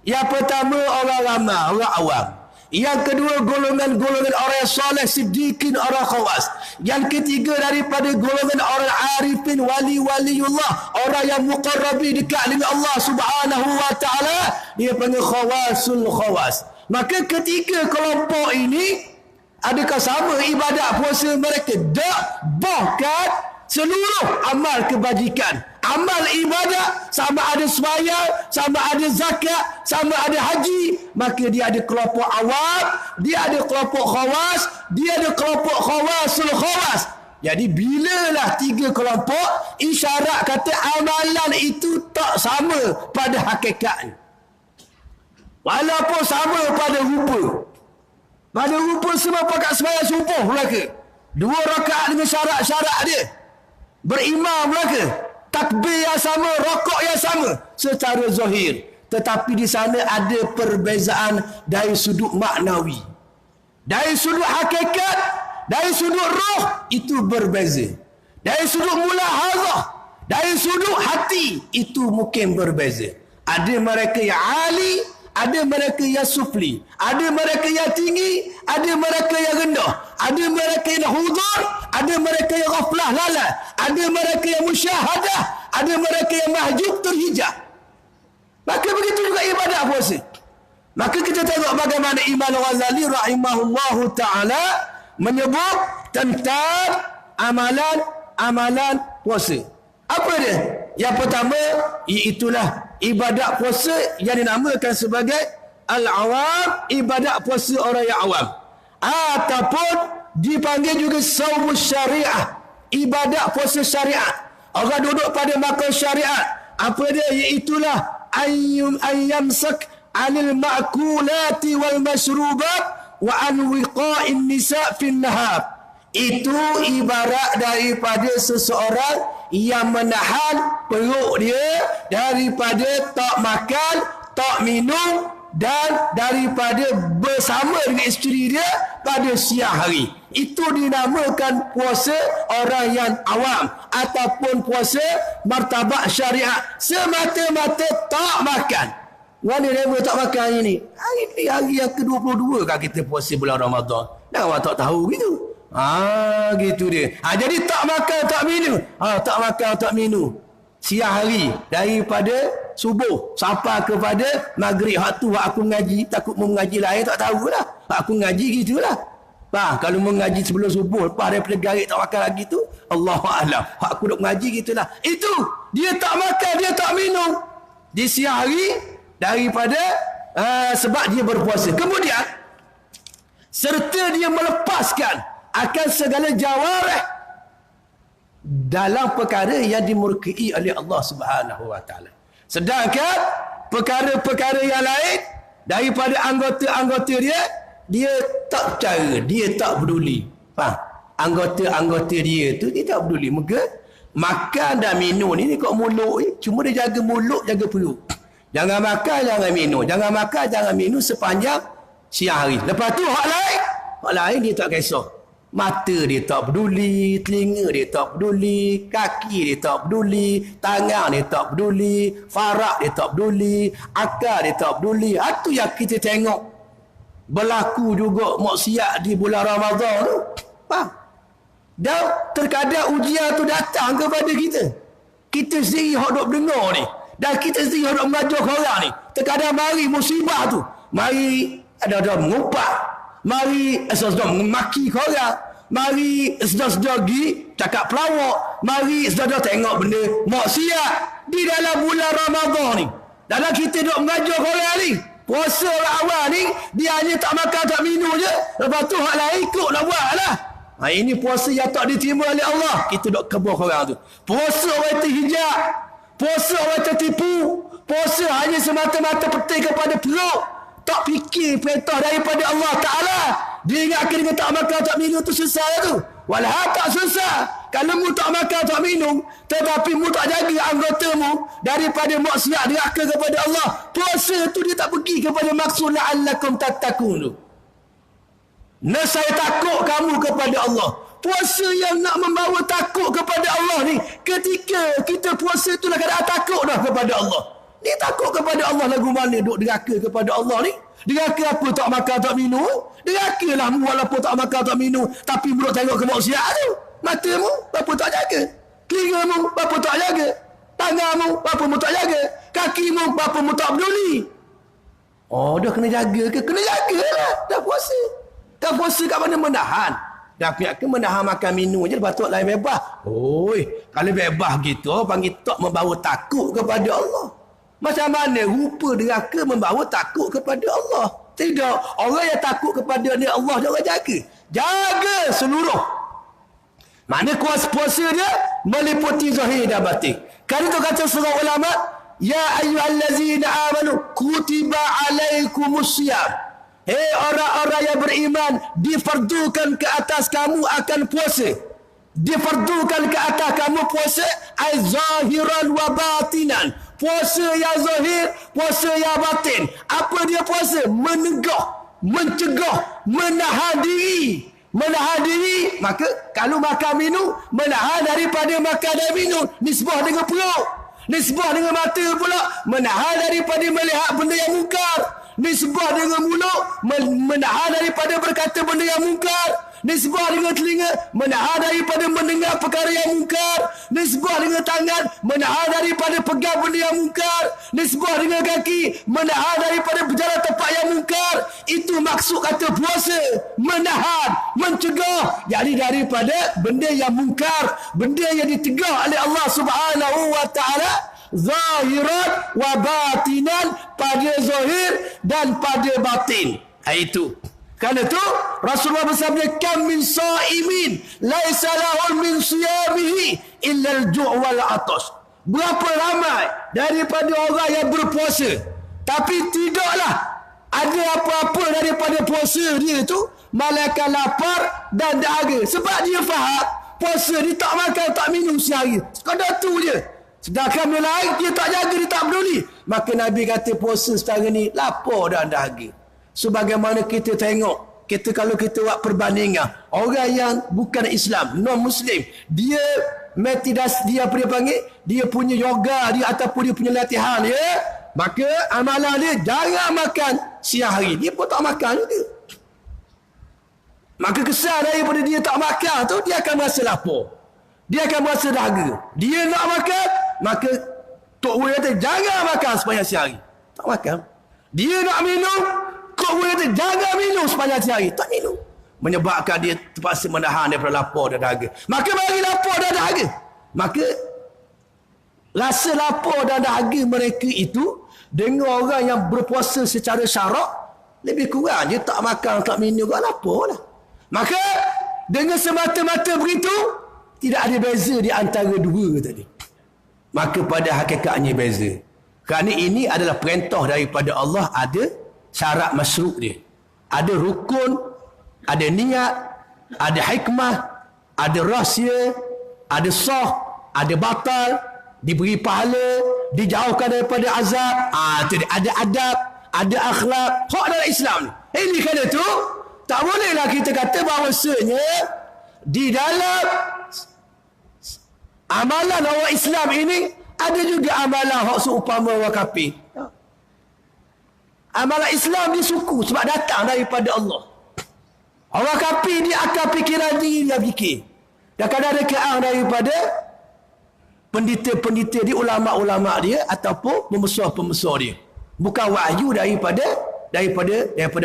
Yang pertama orang ramai, orang awam. Yang kedua golongan-golongan orang soleh, siddiqin, orang khawas. Yang ketiga daripada golongan orang arifin, wali-waliullah, orang yang muqarrabi, dekat dengan Allah subhanahu wa ta'ala, dia panggil khawasul khawas. Maka ketiga kelompok ini, adakah sama ibadat puasa mereka? Tak. Bahkan seluruh amal kebajikan, amal ibadah, sama ada sembahyang, sama ada zakat, sama ada haji, maka dia ada kelompok awam, dia ada kelompok khawas, dia ada kelompok khawasul khawas. Jadi bilalah 3 kelompok, isyarat kata amalan itu tak sama pada hakikatnya. Walaupun sama pada rupa. Pada rupa semua pakat sembahyang subuh mereka. 2 rakaat dengan syarat-syarat dia. Berimam mereka. Takbir yang sama, rokok yang sama secara zahir. tetapi di sana ada perbezaan dari sudut maknawi. Dari sudut hakikat, dari sudut roh itu berbeza. Dari sudut mulahazah, dari sudut hati itu mungkin berbeza. Ada mereka yang ali, ada mereka yang sufli, ada mereka yang tinggi, ada mereka yang rendah, ada mereka yang hudur, ada mereka yang ghaflah lalai, ada mereka yang musyahadah, ada mereka yang mahjub terhijab. Maka begitu juga ibadah puasa. Maka kita tengok bagaimana Imam Ghazali rahimahullahu ta'ala menyebut tentang amalan puasa. Apa dia? Yang pertama, iaitulah ibadat puasa yang dinamakan sebagai al-awam, ibadat puasa orang yang awam. Ataupun dipanggil juga saumus syariah, ibadat puasa syariat. Orang duduk pada makan syariat. Apa dia? Iaitulah ayyamsak anil ma'kulati wal mashrubat wa an wiqa'in nisa' fin nahar. Itu ibarat daripada seseorang yang menahan perut dia daripada tak makan, tak minum dan daripada bersama dengan isteri dia pada siang hari. Itu dinamakan puasa orang yang awam ataupun puasa martabat syariat. Semata-mata tak makan. Mana dia tak makan hari ni? Hari ni hari yang ke-22 kan kita puasa bulan Ramadan. Dan orang tak tahu gitu. Gitu dia. Jadi tak makan, tak minum. Tak makan, tak minum. Siang hari daripada subuh sampai kepada maghrib. Hak tu hak aku mengaji, takut mengaji lain tak tahulah. Hak aku mengaji gitulah. Kalau mengaji sebelum subuh, lepas daripada garik tak makan lagi tu, Allahuakbar. Hak aku duk mengaji gitulah. Itu dia tak makan, dia tak minum di siang hari daripada sebab dia berpuasa. Kemudian serta dia melepaskan akan segala jawarih dalam perkara yang dimurkai oleh Allah Subhanahu wa taala. Sedangkan perkara-perkara yang lain daripada anggota-anggota dia tak cara, dia tak peduli. Anggota-anggota dia tu dia tak peduli. Muka makan dan minum ni kok mulut cuma dia jaga mulut, jaga perut. Jangan makan, jangan minum. Jangan makan, jangan minum sepanjang siang hari. Lepas tu hak lain dia tak kisah. Mata dia tak peduli, telinga dia tak peduli, kaki dia tak peduli, tangan dia tak peduli, farak dia tak peduli, akal dia tak peduli. Itu yang kita tengok berlaku juga maksiat di bulan Ramadan tu. Dan terkadang ujian tu datang kepada kita. Kita sendiri yang duk dengar ni. Dan kita sendiri yang duk mengajar orang ni. Terkadang mari musibah tu. Mari ada mengumpat. Mari sedar memaki korang. Mari sedar-sedar pergi cakap pelawak. Mari sedar tengok benda maksiat di dalam bulan Ramadan ni. Dalam kita duk mengajar korang ni, puasa orang awal ni dia hanya tak makan tak minum je. Lepas tu hak lain ikut nak buat lah. Ini puasa yang tak diterima oleh Allah. Kita duk kebur korang tu. Puasa orang terhijab, puasa orang tertipu, puasa hanya semata-mata penting kepada perut. Tak fikir perintah daripada Allah Ta'ala. Dia ingatkan dengan tak makan tak minum tu susah lah tu. Walau tak susah. Kalau mu tak makan tak minum, tetapi mu tak jaga anggota mu daripada maksiat derhaka kepada Allah, puasa tu dia tak pergi kepada maksud la'allakum tattaqun tu. Saya takut kamu kepada Allah. Puasa yang nak membawa takut kepada Allah ni, ketika kita puasa tu lah keadaan takut dah kepada Allah. Dia takut kepada Allah lagu mana duk derhaka kepada Allah ni? Derhaka apa tak makan tak minum? Derhaka lah mu walaupun tak makan tak minum, tapi mu duk tengok kemaksiat tu. Mata mu apa tak jaga? Telinga mu apa tak jaga? Tangan mu apa mu tak jaga? Kaki mu apa mu tak peduli? Dah kena jaga ke? Kena jagalah. Dah puasa. Dah puasa kat mana menahan? Dah pihak ke menahan makan minum je, lepas tu lain bebas. Kalau bebas gitu, panggil tak membawa takut kepada Allah. Macam mana rupa derhaka membawa takut kepada Allah? Tidak. Orang yang takut kepada ni Allah dia orang jaga. Jaga seluruh. Mana kuasa puasa dia meliputi zahir dan batin. Kan itu kata seorang ulama, ya ayyuhallazina amanu kutiba alaikumusiyam. Hei orang-orang yang beriman, difardukan ke atas kamu akan puasa. Difardukan ke atas kamu puasa ay zahiran wa batinan. Puasa yang zahir, puasa yang batin. Apa dia puasa? Menegah, mencegah, menahan diri. Menahan diri, maka kalau makan minum, menahan daripada makan dan minum. Nisbah dengan perut, nisbah dengan mata pula, menahan daripada melihat benda yang mungkar. Nisbah dengan mulut, menahan daripada berkata benda yang mungkar. Nisbah dengan telinga, menahan daripada mendengar perkara yang mungkar. Nisbah dengan tangan, menahan daripada pegang benda yang mungkar. Nisbah dengan kaki, menahan daripada berjalan tempat yang mungkar. Itu maksud kata puasa. Menahan, mencegah. Jadi daripada benda yang mungkar, benda yang ditegah oleh Allah Subhanahu wa ta'ala, zahiran wa batinan, pada zahir dan pada batin. Itu. Kerana itu Rasulullah bersabda, kam min sa'imin laisa lahu min siyamihi illa al-ju' wal 'atash. Berapa ramai daripada orang yang berpuasa tapi tidaklah ada apa-apa daripada puasa dia tu malaikat lapar dan dahaga. Sebab dia faham puasa dia tak makan tak minum sehari, sekadar tu je. Sedangkan yang lain dia tak jaga, dia tak peduli. Maka Nabi kata puasa sekarang ni lapar dan dahaga. Sebagaimana kita tengok, kalau kita buat perbandingan, orang yang bukan Islam, non-Muslim, dia meditas, dia apa dia panggil, dia punya yoga dia ataupun dia punya latihan dia, maka amalan dia jarang makan siang hari, dia pun tak makan juga. Maka kesan daripada dia tak makan tu, dia akan merasa lapar, dia akan merasa dahaga. Dia nak makan, maka Tok Wei kata jangan makan sepanjang siang hari, tak makan. Dia nak minum, Tok Wei kata jangan minum sepanjang siang hari, tak minum. Menyebabkan dia terpaksa menahan daripada lapar dan dahaga. Maka bagi lapar dan dahaga, maka rasa lapar dan dahaga mereka itu dengan orang yang berpuasa secara syarak lebih kurang. Dia tak makan, tak minum, tak lapar lah. Maka dengan semata-mata begitu, tidak ada beza di antara dua tadi. Maka pada hakikatnya beza. Kerana ini adalah perintah daripada Allah, ada syarat masyru' dia. Ada rukun, ada niat, ada hikmah, ada rahsia, ada sah, ada batal, diberi pahala, dijauhkan daripada azab. Ada adab, ada akhlak. Hak dalam Islam ni. Ini kerana tu tak bolehlah kita kata bahawasanya di dalam amalan orang Islam ini ada juga amalan hak seumpama orang kafir. Amalan Islam dia suku sebab datang daripada Allah. Orang kafir dia akan fikiran diri dia fikir. Dan kadang ada keang daripada pendeta-pendeta dia, ulama-ulama dia ataupun pembesar-pembesar dia. Bukan wahyu daripada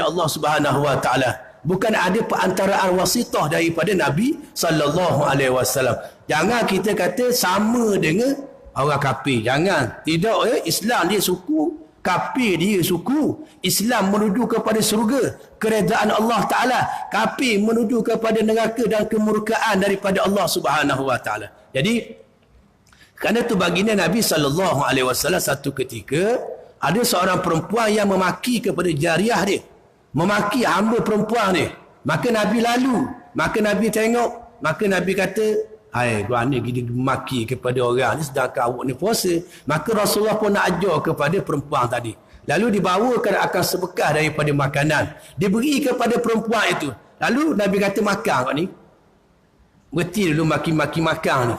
Allah Subhanahu wa taala. Bukan ada perantaraan wasitah daripada Nabi sallallahu alaihi wasallam. Jangan kita kata sama dengan orang kafir. Jangan. Tidak ya, Islam dia suku, kafir dia suku. Islam menuju kepada syurga, keredaan Allah taala. Kafir menuju kepada neraka dan kemurkaan daripada Allah Subhanahu wa taala. Jadi kerana itu baginda Nabi sallallahu alaihi wasallam satu ketika ada seorang perempuan yang memaki kepada jariah dia, memaki hamba perempuan ni. Maka Nabi lalu, maka Nabi tengok, maka Nabi kata, hai, gua ni gini maki kepada orang ni sedangkan awak ni puasa. Maka Rasulullah pun nak ajar kepada perempuan tadi. Lalu dibawakan akan sebekas daripada makanan, diberi kepada perempuan itu. Lalu Nabi kata, makan kau ni, berhenti dulu maki-maki makan ni.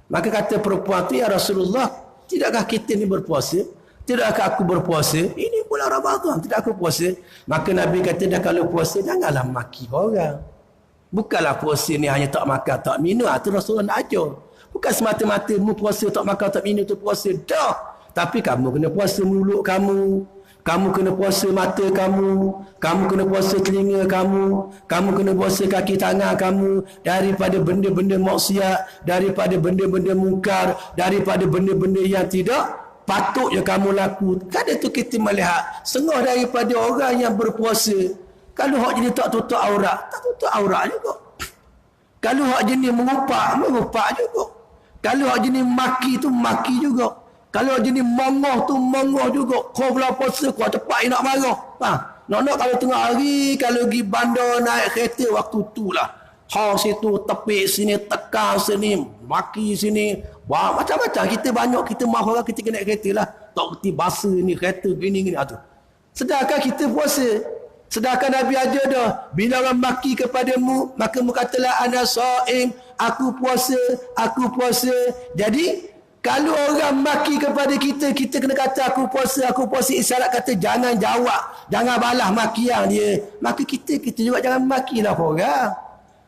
Maka kata perempuan tu, ya Rasulullah, tidakkah kita ni berpuasa? Tidakkah aku berpuasa? Ini bulan Ramadan, tidak aku puasa. Maka Nabi kata, dah kalau puasa janganlah maki orang. Bukanlah puasa ni hanya tak makan tak minum. Itu Rasulullah nak ajar. Bukan semata-mata mu puasa tak makan tak minum tu puasa. Dah. Tapi kamu kena puasa mulut kamu. Kamu kena puasa mata kamu. Kamu kena puasa telinga kamu. Kamu kena puasa kaki tangan kamu. Daripada benda-benda maksiat. Daripada benda-benda mungkar. Daripada benda-benda yang tidak patutnya kamu laku. Kadang tu kita melihat setengah daripada orang yang berpuasa, kalau hak jenis tak tutup aurat, tak tutup aurat juga. Kalau hak jenis mengupak juga. Kalau hak jenis maki tu maki juga. Kalau hak jenis mongoh tu mongoh juga. Kau pula puasa, kau cepat nak marah. Nak kalau tengah hari, kalau pergi bandar naik kereta, waktu tu lah Ha situ, tepik sini, tekan sini, maki sini. Wah, macam-macam. Kita banyak, kita mahu orang, kita kena kereta lah. Tak kerti basa ni, kereta gini-gini. Sedangkan kita puasa. Sedangkan Nabi ajar dah. Bila orang maki kepadamu, maka mu katalah ana shaim, aku puasa, aku puasa. Jadi, kalau orang maki kepada kita, kita kena kata aku puasa, aku puasa. Isyarat kata jangan jawab, jangan balas makian dia. Maka kita juga jangan makilah orang.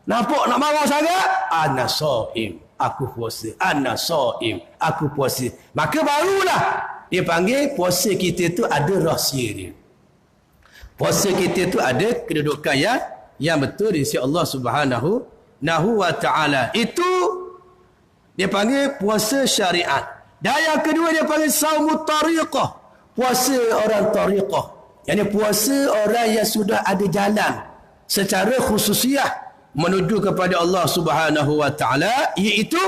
Nampak nak marah sangat? Ana shaim, aku puasa. Ana shaim, aku puasa. Maka barulah dia panggil puasa kita tu ada rahsia dia. Puasa kita tu ada kedudukan yang betul di sisi Allah Subhanahu wa taala. Itu dia panggil puasa syariat. Dan yang kedua dia panggil saumut tariqah. Puasa orang tariqah. Yang puasa orang yang sudah ada jalan secara khususiyah menuju kepada Allah Subhanahu wa taala, iaitu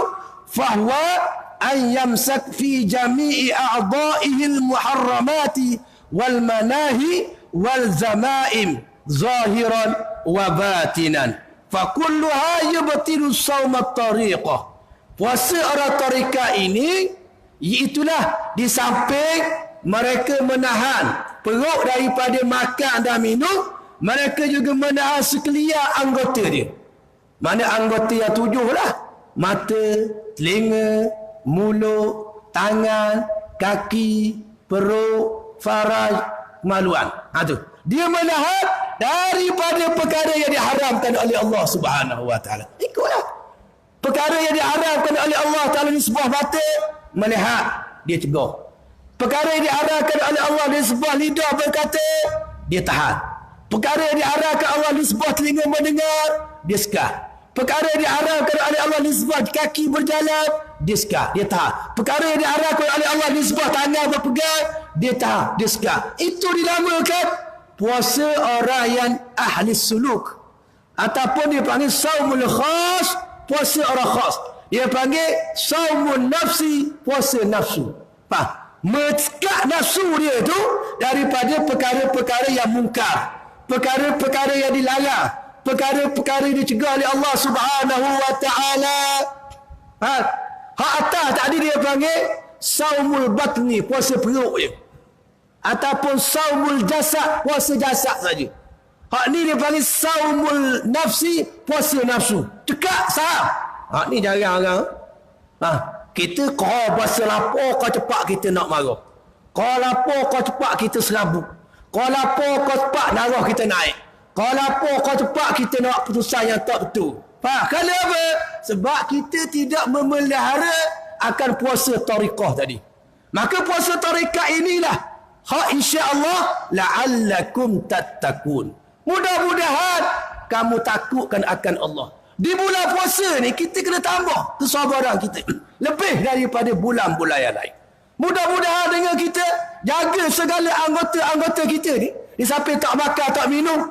fahwa an yamsak fi jami'i a'dha'ihi al-muharramati wal manahi wal zamaim zahiran wa batinan. Fa kulluha yubtilu saumat tariqah. Puasa orang tariqah ini iaitulah di samping mereka menahan perut daripada makan dan minum, mereka juga menahan sekalian anggota dia. Mana anggota yang 7 lah? Mata, telinga, mulut, tangan, kaki, perut, faraj, kemaluan. Tu. Dia menahan daripada perkara yang diharamkan oleh Allah Subhanahu wa taala. Ikutlah. Perkara yang diharamkan oleh Allah Taala di sebuah mata, melihat, dia cegah. Perkara yang diharamkan oleh Allah di sebuah lidah berkata, dia tahan. Perkara yang diharamkan Allah di sebuah telinga mendengar, dia sekat. Perkara yang diharamkan oleh Allah di sebuah kaki berjalan, dia sekat, dia tahan. Perkara yang diharamkan oleh Allah di sebuah tangan berpegang, dia tahan, dia sekat. Itu dinamakan puasa orang yang ahli suluk. Ataupun dia panggil saumul khas, puasa orang khas. Dia panggil saumun nafsi, puasa nafsu. Faham? Mencekat nafsu dia tu daripada perkara-perkara yang mungkar, perkara-perkara yang dilarang, perkara-perkara yang dicegah oleh Allah Subhanahu wa taala. Hak atas tadi dia panggil saumul batni, puasa perut je. Ataupun saumul jasad, puasa jasad saja. Hak ni dia panggil saumul nafsi, puasa nafsu. Cekak saham. Hak ni jarang orang. Kita kau puasa lapar, kau cepat kita nak marah. Kau lapar, kau cepat kita serabut. Kau lapar, kau cepat darah kita naik. Kau lapar, kau cepat kita nak putusan yang tak betul. Faham? Kenapa? Sebab kita tidak memelihara akan puasa tariqah tadi. Maka puasa tariqah inilah hak insya-Allah la'allakum tattaqun. Mudah-mudahan kamu takutkan akan Allah. Di bulan puasa ni kita kena tambah kesabaran kita lebih daripada bulan-bulan yang lain. Mudah-mudahan dengan kita jaga segala anggota-anggota kita ni, di samping tak makan tak minum,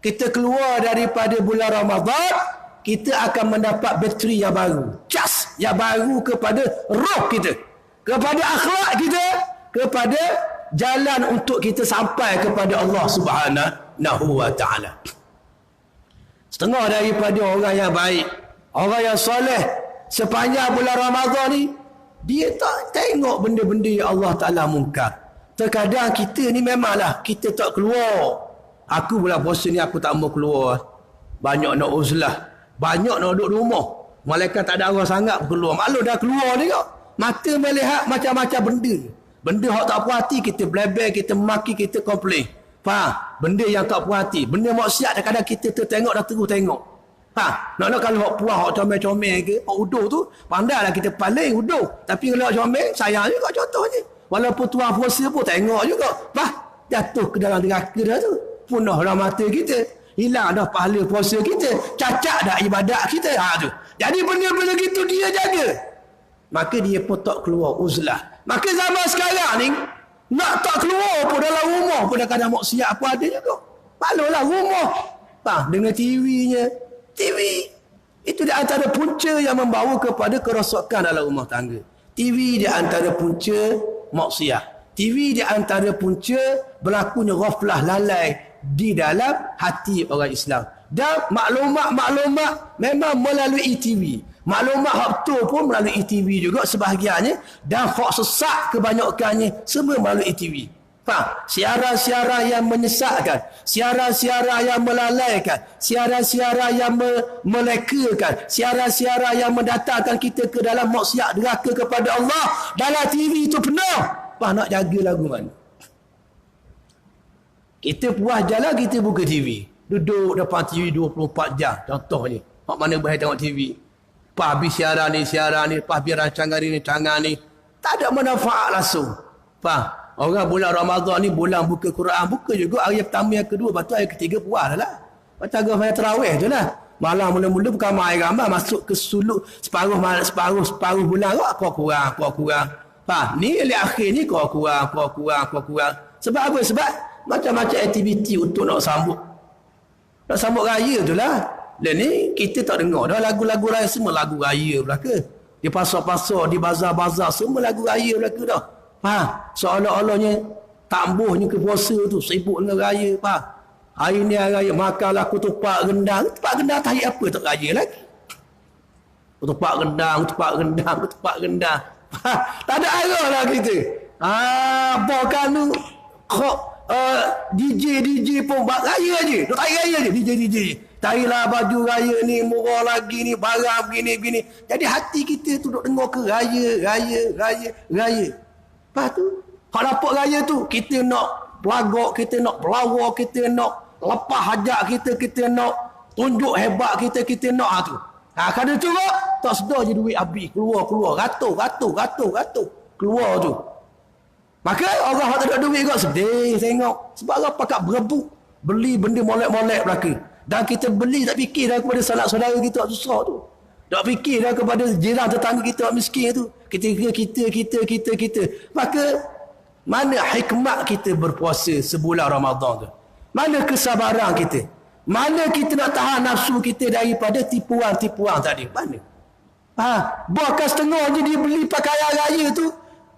kita keluar daripada bulan Ramadan, kita akan mendapat bateri yang baru, cas yang baru kepada roh kita, kepada akhlak kita, kepada jalan untuk kita sampai kepada Allah Subhanahu wa taala. Setengah daripada orang yang baik, orang yang soleh, sepanjang bulan Ramadan ni, dia tak tengok benda-benda yang Allah Ta'ala mungkar. Terkadang kita ni memanglah, kita tak keluar. Aku bulan puasa ni aku tak mau keluar. Banyak nak uzlah, banyak nak duduk rumah. Malaikat tak ada arah sangat keluar. Maklum dah keluar ni kau. Mata melihat macam-macam benda. Benda yang tak puas hati, kita blabel, kita maki, kita komplain. Faham? Benda yang tak puas hati, benda maksiat kadang-kadang kita tertengok dah terus tengok. Nak kalau hak puas, hak comel-comel ke, hak uduh tu, pandailah kita paling uduh. Tapi kalau hak comel, sayang juga contohnya. Walaupun tuan puasa pun tengok juga. Jatuh ke dalam neraka dah tu. Punah dalam mata kita. Hilang dah pahala puasa kita. Cacat dah ibadat kita. Tu. Jadi benda-benda gitu dia jaga. Maka dia pun tak keluar uzlah. Maka zaman sekarang ni, nak tak keluar pun dalam rumah pun kadang-kadang maksiat apa ada juga. Maklumlah rumah. Dengan TV-nya. TV. Itu di antara punca yang membawa kepada kerosakan dalam rumah tangga. TV di antara punca maksiat. TV di antara punca berlakunya ghaflah lalai di dalam hati orang Islam. Dan maklumat memang melalui TV. Maklumat hak betul pun melalui TV juga sebahagiannya. Dan hak sesat kebanyakannya semua melalui TV. Faham? Siaran-siaran yang menyesatkan, siaran-siaran yang melalaikan, siaran-siaran yang melekakan, siaran-siaran yang mendatangkan kita ke dalam maksiat deraka kepada Allah. Dalam TV itu penuh. Faham nak jaga lagu mana? Kita puas jalan, kita buka TV. Duduk depan TV 24 jam. Contohnya. Hak mana boleh tengok TV? Pas habis siaran ni, pas habis rancangan ni. Tak ada manfaat langsung. Faham? Orang bulan Ramadan ni bulan buka Quran. Buka juga hari pertama, yang kedua. Lepas tu hari ketiga puas dah lah. Macam agak terawih je lah. Malam mula-mula bukan main ramai. Masuk ke suluk separuh bulan. Kau kurang. Faham? Ni akhir ni kau kurang. Sebab apa? Sebab macam-macam aktiviti untuk nak sambut raya tu lah. Dan ni kita tak dengar dah lagu-lagu raya. Semua lagu raya belaka. Di pasar-pasar, di bazar-bazar, semua lagu raya belaka dah. Faham? Seolah-olahnya tambuhnya ke puasa tu sibuk dengan raya. Faham? Hari ni hari raya, makanlah ketupat rendang. Ketupat rendang tahi apa tak raya lagi? Ketupat rendang. Tak ada arah lah kita. Bahkan tu DJ pun raya je. Duk tahi raya je DJ. Tahilah baju raya ni murah lagi ni, barang begini. Jadi hati kita tu duk dengar ke raya. Lepas tu, hak dapat raya tu, kita nak pelagak, kita nak pelawar, kita nak lepas hajat kita nak tunjuk hebat kita nak tu. Kadang tu tak sedar je duit habis, keluar, ratus. Keluar tu. Maka orang yang tak ada duit kot sedih tengok. Sebab orang pakat berebut. Beli benda molek-molek belaka. Dan kita beli tak fikir dah kepada sanak saudara kita susah tu. Tak fikir dah kepada jiran tetangga kita miskin tu. Kita. Maka mana hikmat kita berpuasa sebulan Ramadan tu? Mana kesabaran kita? Mana kita nak tahan nafsu kita daripada tipuan-tipuan tadi? Mana? Bahkan setengah je dia beli pakaian raya tu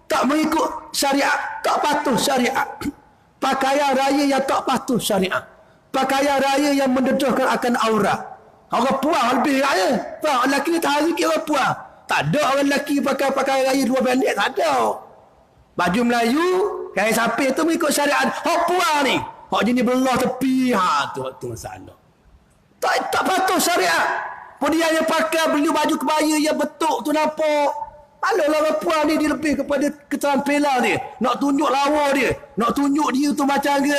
tak mengikut syariat, tak patuh syariat. Pakaian raya yang tak patuh syariat. Pakaian raya yang mendedahkan akan aurat. Orang puas lebih raya. Orang lelaki ni tahan sikit orang puas. Tak ada orang lelaki pakai pakaian raya 2 bandit. Tak ada. Baju Melayu, kain sapi tu mengikut syariat. Hak puas ni. Hak jenis belah tepi. Tu masalah. Tak patuh syariat. Kemudian yang pakai beli baju kebaya yang betuk tu nampak. Alah orang puas ni dia lebih kepada keterampilan dia. Nak tunjuk lawa dia. Nak tunjuk dia tu macam ke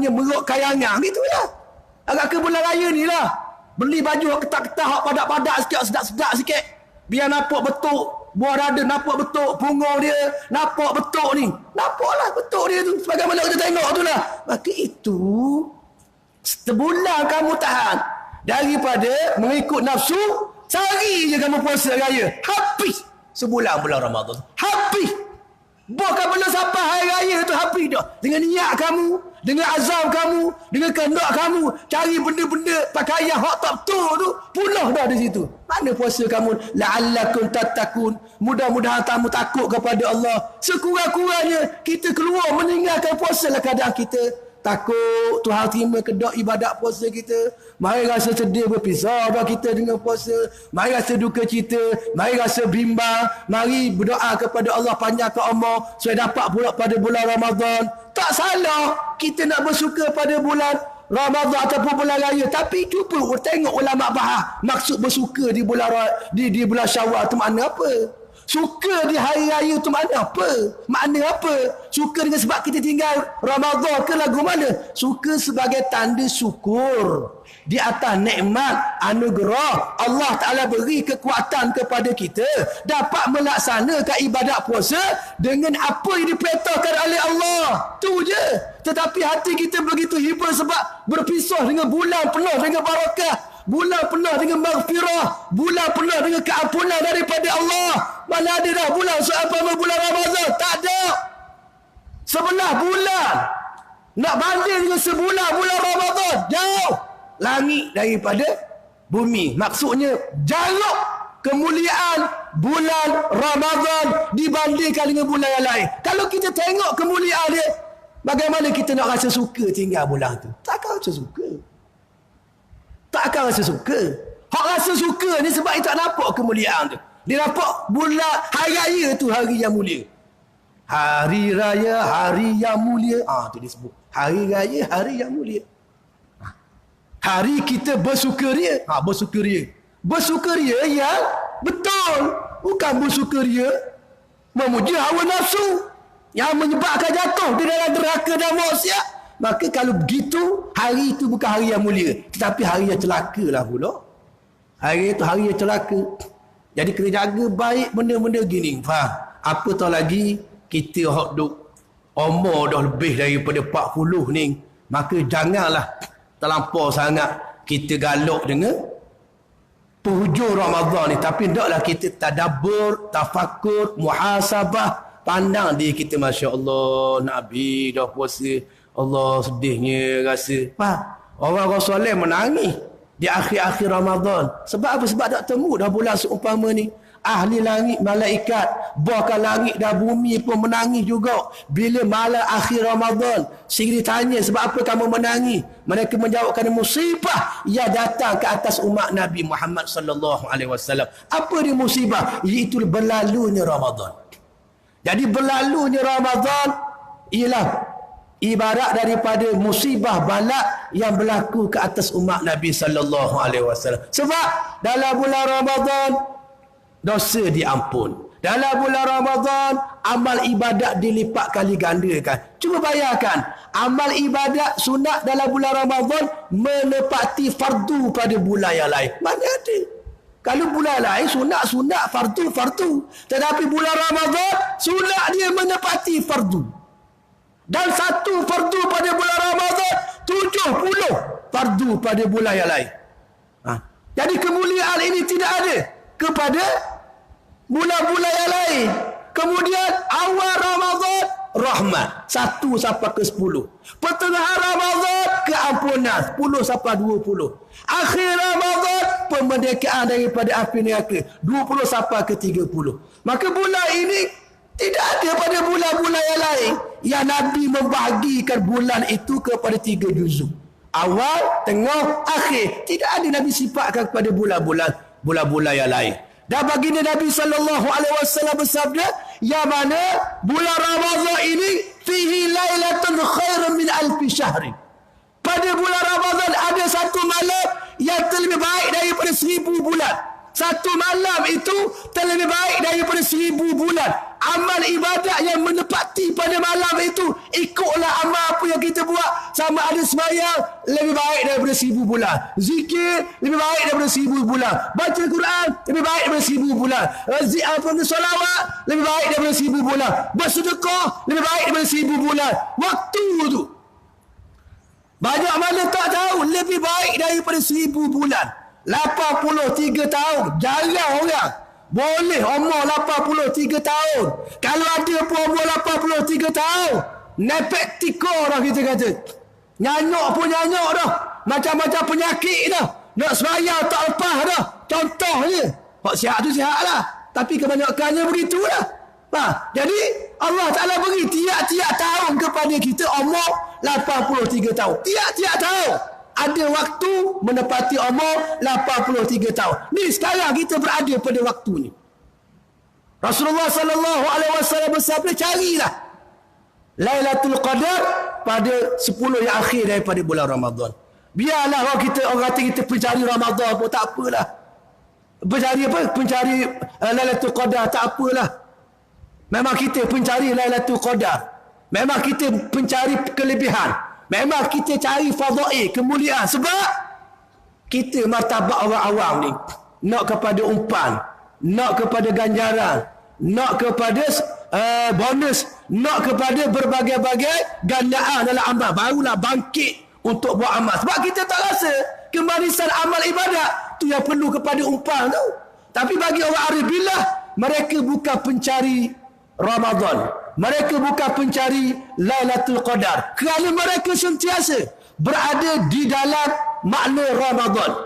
meruk kayangan. Gitu lah. Agak ke bulan raya ni lah. Beli baju ketat-ketat, hak padat-padat sikit, sedap-sedap sikit. Biar nampak betuk. Buah dada nampak betuk. Punggung dia nampak betuk ni. Nampaklah betuk dia tu. Sebagaimana kita tengok tu lah. Maka itu, sebulan kamu tahan. Daripada mengikut nafsu, sehari je kamu puasa raya. Habis sebulan bulan Ramadan. Habis. Bahkan belum sampai hari raya tu habis dah. Dengan niat kamu, dengan azam kamu, dengan kehendak kamu, cari benda-benda pakaian hak tak betul tu, punah dah di situ. Mana puasa kamu? La'allakum tattaqun. Mudah-mudahan kamu takut kepada Allah. Sekurang-kurangnya kita keluar meninggalkan puasa lah keadaan kita takut Tuhan terima kedok ibadat puasa kita. Mari rasa sedih berpisah dah kita dengan puasa. Mari rasa duka cita. Mari rasa bimbang. Mari berdoa kepada Allah panjangkan umur supaya dapat pula pada bulan Ramadan. Tak salah kita nak bersuka pada bulan Ramadan ataupun bulan raya. Tapi cuba tengok ulama bahas maksud bersuka di bulan Syawal tu makna apa? Suka di hari raya tu makna apa? Makna apa? Suka dengan sebab kita tinggal Ramadan ke lagu mana? Suka sebagai tanda syukur di atas nikmat anugerah Allah Ta'ala beri kekuatan kepada kita dapat melaksanakan ibadat puasa dengan apa yang diperintahkan oleh Allah. Tu je. Tetapi hati kita begitu hibur sebab berpisah dengan bulan penuh dengan barakah. Bulan penuh dengan maghfirah. Bulan penuh dengan keampunan daripada Allah. Mana ada dah bulan seumpama bulan Ramadan? Tak ada. 11 bulan. Nak banding dengan sebulan bulan Ramadan. Jauh. Langit daripada bumi. Maksudnya jarak kemuliaan bulan Ramadan dibandingkan dengan bulan yang lain. Kalau kita tengok kemuliaan dia, bagaimana kita nak rasa suka tinggal bulan tu? Takkan rasa suka. Takkan rasa suka. Hak rasa suka ni sebab dia tak nampak kemuliaan tu. Dia nampak bulan hari raya tu hari yang mulia. Hari raya, hari yang mulia. Tu dia sebut. Hari raya, hari yang mulia. Hari kita bersukaria. Bersukaria. Bersukaria yang betul. Bukan bersukaria memuji hawa nafsu yang menyebabkan jatuh di dalam neraka dan maksiat. Maka kalau begitu, hari itu bukan hari yang mulia, tetapi hari yang celaka lah pula. Hari itu hari yang celaka. Jadi kena jaga baik benda-benda gini. Faham? Apa tahu lagi kita hok duk umur dah lebih daripada 40 ni, maka janganlah terlampau sangat kita galak dengan penghujung Ramadan ni. Tapi hendaklah kita tadabbur, tafakur, muhasabah, pandang diri kita. Masya Allah, Nabi dah puasa, Allah sedihnya rasa. Faham? Orang-orang soleh menangis di akhir-akhir Ramadan. Sebab apa? Sebab tak temu dah bulan seumpama ni. Ahli langit, malaikat, bahkan langit dan bumi pun menangis juga bila malam akhir Ramadan. Sehingga ditanya, sebab apa kamu menangis? Mereka menjawab, kerana musibah yang datang ke atas umat Nabi Muhammad sallallahu alaihi wasallam. Apa dia musibah? Iaitu berlalunya Ramadan. Jadi berlalunya Ramadan ialah ibarat daripada musibah balak yang berlaku ke atas umat Nabi sallallahu alaihi wasallam. Sebab dalam bulan Ramadan dosa diampun. Dalam bulan Ramadan amal ibadat dilipat kali gandakan. Cuba bayangkan, amal ibadat sunat dalam bulan Ramadan menepati fardu pada bulan yang lain. Mana ada? Kalau bulan lain sunat fardu. Tetapi bulan Ramadan sunat dia menepati fardu. Dan satu fardu pada bulan Ramadan, 70 fardu pada bulan yang lain. Jadi kemuliaan ini tidak ada kepada bulan-bulan yang lain. Kemudian awal Ramadan, rahmat 1 sampai ke 10. Pertengahan Ramadan, keampunan 10 sampai 20. Akhir Ramadan, pemerdekaan daripada api neraka 20 sampai ke 30. Maka bulan ini tidak ada pada bulan-bulan yang lain yang Nabi membahagikan bulan itu kepada 3 juzuk. Awal, tengah, akhir. Tidak ada Nabi sifatkan kepada bulan-bulan yang lain. Dan baginda Nabi sallallahu alaihi wasallam bersabda, yang mana bulan Ramadan ini fihi lailatun khairun min alfi syahrin. Pada bulan Ramadan ada satu malam yang terlebih baik daripada 1000 bulan. Satu malam itu terlebih baik daripada 1000 bulan. Amal ibadat yang menepati pada malam itu, ikutlah amal apa yang kita buat. Sama ada sembahyang, lebih baik daripada 1000 bulan. Zikir, lebih baik daripada 1000 bulan. Baca Quran, lebih baik daripada 1000 bulan. Solawat, lebih baik daripada 1000 bulan. Bersedekah, lebih baik daripada 1000 bulan. Waktu tu banyak mana tak tahu, lebih baik daripada 1000 bulan. 83 tahun. Jarang orang boleh umur 83 tahun. Kalau ada pun umur 83 tahun, nepek tika dah kita kata. Nyanyok pun nyanyok dah. Macam-macam penyakit dah. Nak sembahyang tak lepas dah. Contohnya. Hak sihat tu sihat lah. Tapi kebanyakannya begitulah. Jadi Allah Ta'ala beri tiap-tiap tahun kepada kita umur 83 tahun. Tiap-tiap tahun ada waktu menepati umur 83 tahun. Ni sekarang kita berada pada waktu ni. Rasulullah sallallahu alaihi wasallam bersabda, carilah Lailatul Qadar pada 10 yang akhir daripada bulan Ramadan. Biarlah orang kata kita pencari Ramadan pun tak apalah. Pencari Lailatul Qadar tak apalah. Memang kita pencari Lailatul Qadar. Memang kita pencari kelebihan. Memang kita cari fadail, kemuliaan. Sebab kita martabat orang awam ni, nak kepada umpan, nak kepada ganjaran, nak kepada bonus, nak kepada berbagai-bagai gandaan dalam amal, barulah bangkit untuk buat amal. Sebab kita tak rasa kemarisan amal ibadat tu yang perlu kepada umpan tu. Tapi bagi orang arif billah, mereka bukan pencari Ramadan, mereka bukan pencari Lailatul Qadar, kerana mereka sentiasa berada di dalam makna Ramadan.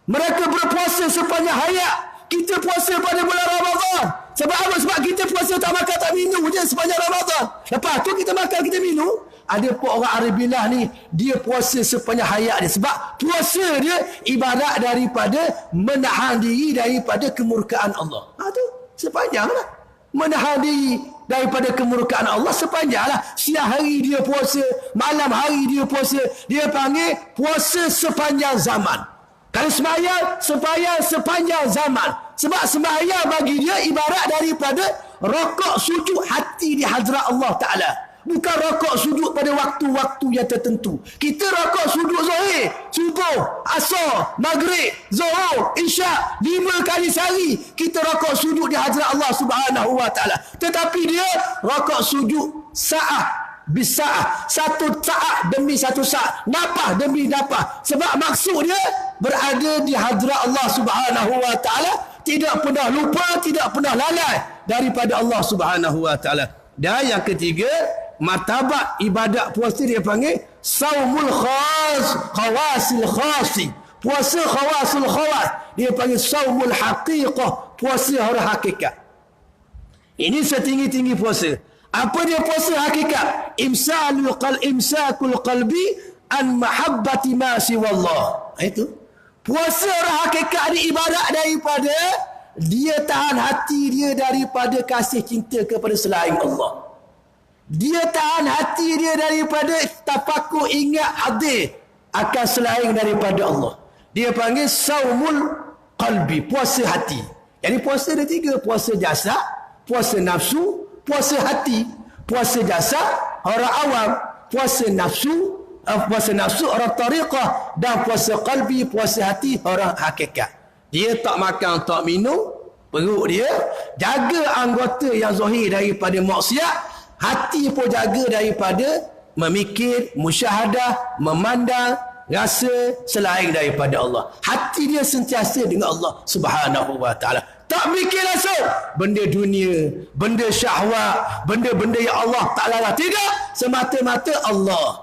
Mereka berpuasa sepanjang hayat. Kita puasa pada bulan Ramadan. Sebab apa? Sebab kita puasa tak makan tak minum je sepanjang Ramadan. Lepas tu kita makan kita minum, Ada pun orang Arabilah ni, dia puasa sepanjang hayat dia. Sebab puasa dia ibarat daripada menahan diri daripada kemurkaan Allah. Tu sepanjang lah. Menahan diri daripada kemurkaan Allah sepanjang lah. Siang hari dia puasa, malam hari dia puasa. Dia panggil puasa sepanjang zaman. Kalau sembahyang sepanjang zaman. Sebab sembahyang bagi dia ibarat daripada rokok sujud hati di hadrat Allah Ta'ala. Bukan rokok sujud pada waktu-waktu yang tertentu. Kita rokok sujud zuhur, subuh, asar, maghrib, zuhur, isyak, 5 kali sehari. Kita rokok sujud di hadrat Allah Subhanahu Wa Ta'ala. Tetapi dia rokok sujud sa'ah bisa'ah, 1 saat demi 1 saat, napah demi napah. Sebab maksud dia berada di hadrat Allah Subhanahu Wa Ta'ala, tidak pernah lupa, tidak pernah lalai daripada Allah Subhanahu Wa Ta'ala. Dan yang ketiga, martabat ibadat puasa dia panggil saumul khawasil khasi. Puasa khawasul khawas dia panggil saumul haqiqah, puasa orang hakikat. Ini setinggi-tinggi puasa. Apa dia puasa hakikat? Imsakul qalbi an mahabbati ma siwallah. Itu puasa orang hakikat ni ibarat daripada dia tahan hati dia daripada kasih cinta kepada selain Allah. Dia tahan hati dia daripada tafakur ingat hadir akan selain daripada Allah. Dia panggil saumul qalbi, puasa hati. Jadi puasa ada 3, puasa jasad, puasa nafsu, puasa hati. Puasa jasad orang awam, puasa nafsu orang tariqah, dan puasa qalbi, puasa hati orang hakikat. Dia tak makan, tak minum, perut dia jaga anggota yang zahir daripada maksiat, hati pun jaga daripada memikir, musyahadah, memandang, rasa selain daripada Allah. Hati dia sentiasa dengan Allah Subhanahu Wa Ta'ala. Tak mikir langsung benda dunia, benda syahwat, benda-benda yang Allah tak larang. Tidak, semata-mata Allah.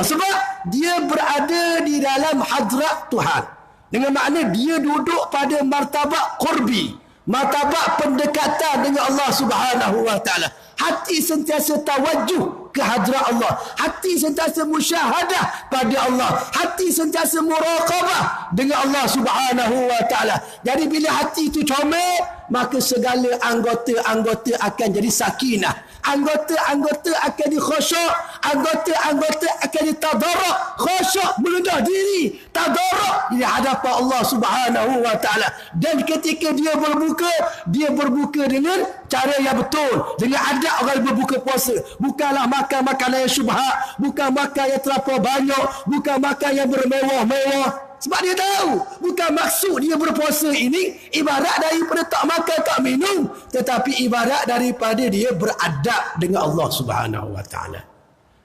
Sebab dia berada di dalam hadrat Tuhan. Dengan makna dia duduk pada martabat qurbi, martabat pendekatan dengan Allah Subhanahu Wa Ta'ala. Hati sentiasa tawajuh ke hadrat Allah. Hati sentiasa musyahadah pada Allah. Hati sentiasa muraqabah dengan Allah Subhanahu Wa Ta'ala. Jadi bila hati itu comel, maka segala anggota-anggota akan jadi sakinah. Anggota-anggota akan dikhusyuk. Anggota-anggota akan ditadarruk. Khusyuk, merendah diri, tadarruk di hadapan Allah Subhanahu Wa Ta'ala. Dan ketika dia berbuka dengan cara yang betul, dengan adab orang berbuka puasa. Bukanlah makan makanan yang syubhat, bukan makan yang terlampau banyak, bukan makan yang bermewah-mewah. Sebab dia tahu bukan maksud dia berpuasa ini ibarat daripada tak makan tak minum, tetapi ibarat daripada dia beradab dengan Allah Subhanahu Wa Ta'ala.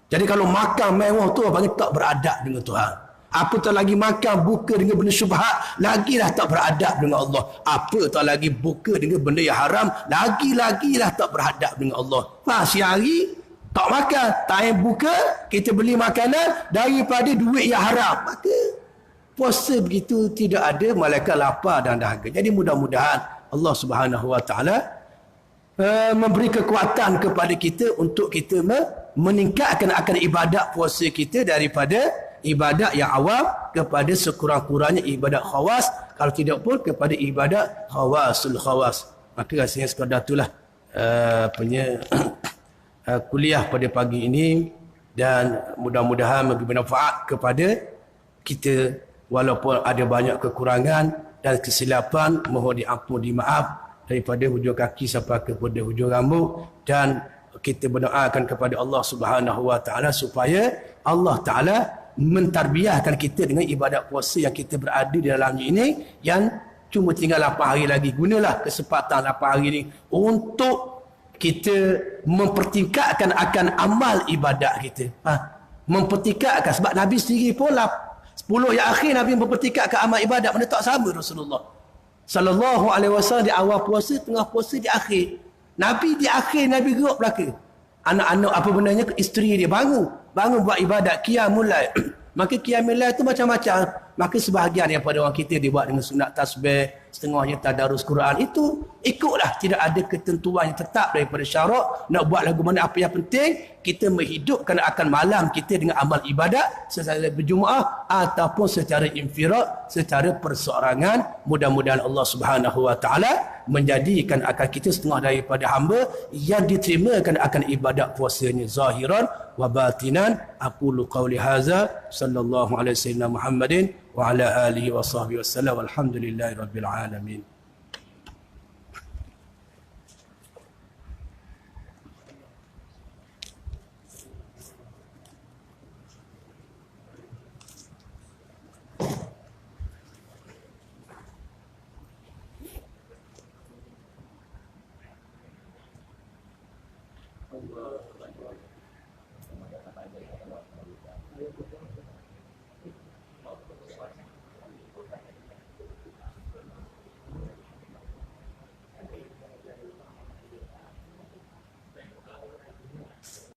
Jadi kalau makan mewah tu panggil tak beradab dengan Tuhan. Apatah lagi makan buka dengan benda syubhat, lagilah tak beradab dengan Allah. Apatah lagi buka dengan benda yang haram, lagilah tak beradab dengan Allah. Siang hari tak makan, time buka kita beli makanan daripada duit yang haram, maka puasa begitu tidak ada malaikat lapar dan dahaga. Jadi mudah-mudahan Allah Subhanahu Wa Ta'ala memberi kekuatan kepada kita untuk kita meningkatkan akan ibadat puasa kita daripada ibadat yang awam kepada sekurang-kurangnya ibadat khawas, kalau tidak pun kepada ibadat khawasul khawas. Maka rasanya sekadar itulah kuliah pada pagi ini, dan mudah-mudahan memberi manfaat kepada kita. Walaupun ada banyak kekurangan dan kesilapan, mohon diampun, dimaaf daripada hujung kaki sampai kepada hujung rambut. Dan kita berdoakan kepada Allah Subhanahu Wa Ta'ala supaya Allah Ta'ala mentarbiahkan kita dengan ibadat puasa yang kita berada di dalamnya ini, yang cuma tinggal 8 hari lagi. Gunalah kesempatan 8 hari ini untuk kita mempertingkatkan akan amal ibadat kita. Mempertingkatkan, sebab Nabi sendiri pun 10 yang akhir Nabi mempertingkatkan amal ibadat. Mana tak sama Rasulullah Sallallahu Alaihi Wasallam di awal puasa, tengah puasa, di akhir. Nabi di akhir Nabi gerak belaka. Anak-anak apa benarnya, isteri dia bangun buat ibadat qiyamul lail. Maka qiyamul lail itu macam-macam. Maka sebahagian daripada orang kita dia buat dengan sunat tasbih, setengahnya tadarus Quran. Itu ikutlah, tidak ada ketentuan yang tetap daripada syarak. Nak buat lagu mana, apa yang penting kita menghidupkan akan malam kita dengan amal ibadat secara berjumuah ataupun secara infirad, secara perseorangan. Mudah-mudahan Allah Subhanahu wa taala menjadikan akan kita setengah daripada hamba yang diterimakan akan ibadat puasanya zahiran wa batinan. Aqulu qawli hadza sallallahu alaihi wasallam Muhammadin wa ala alihi wa sahbihi wasallam walhamdulillahi rabbil alamin. Allah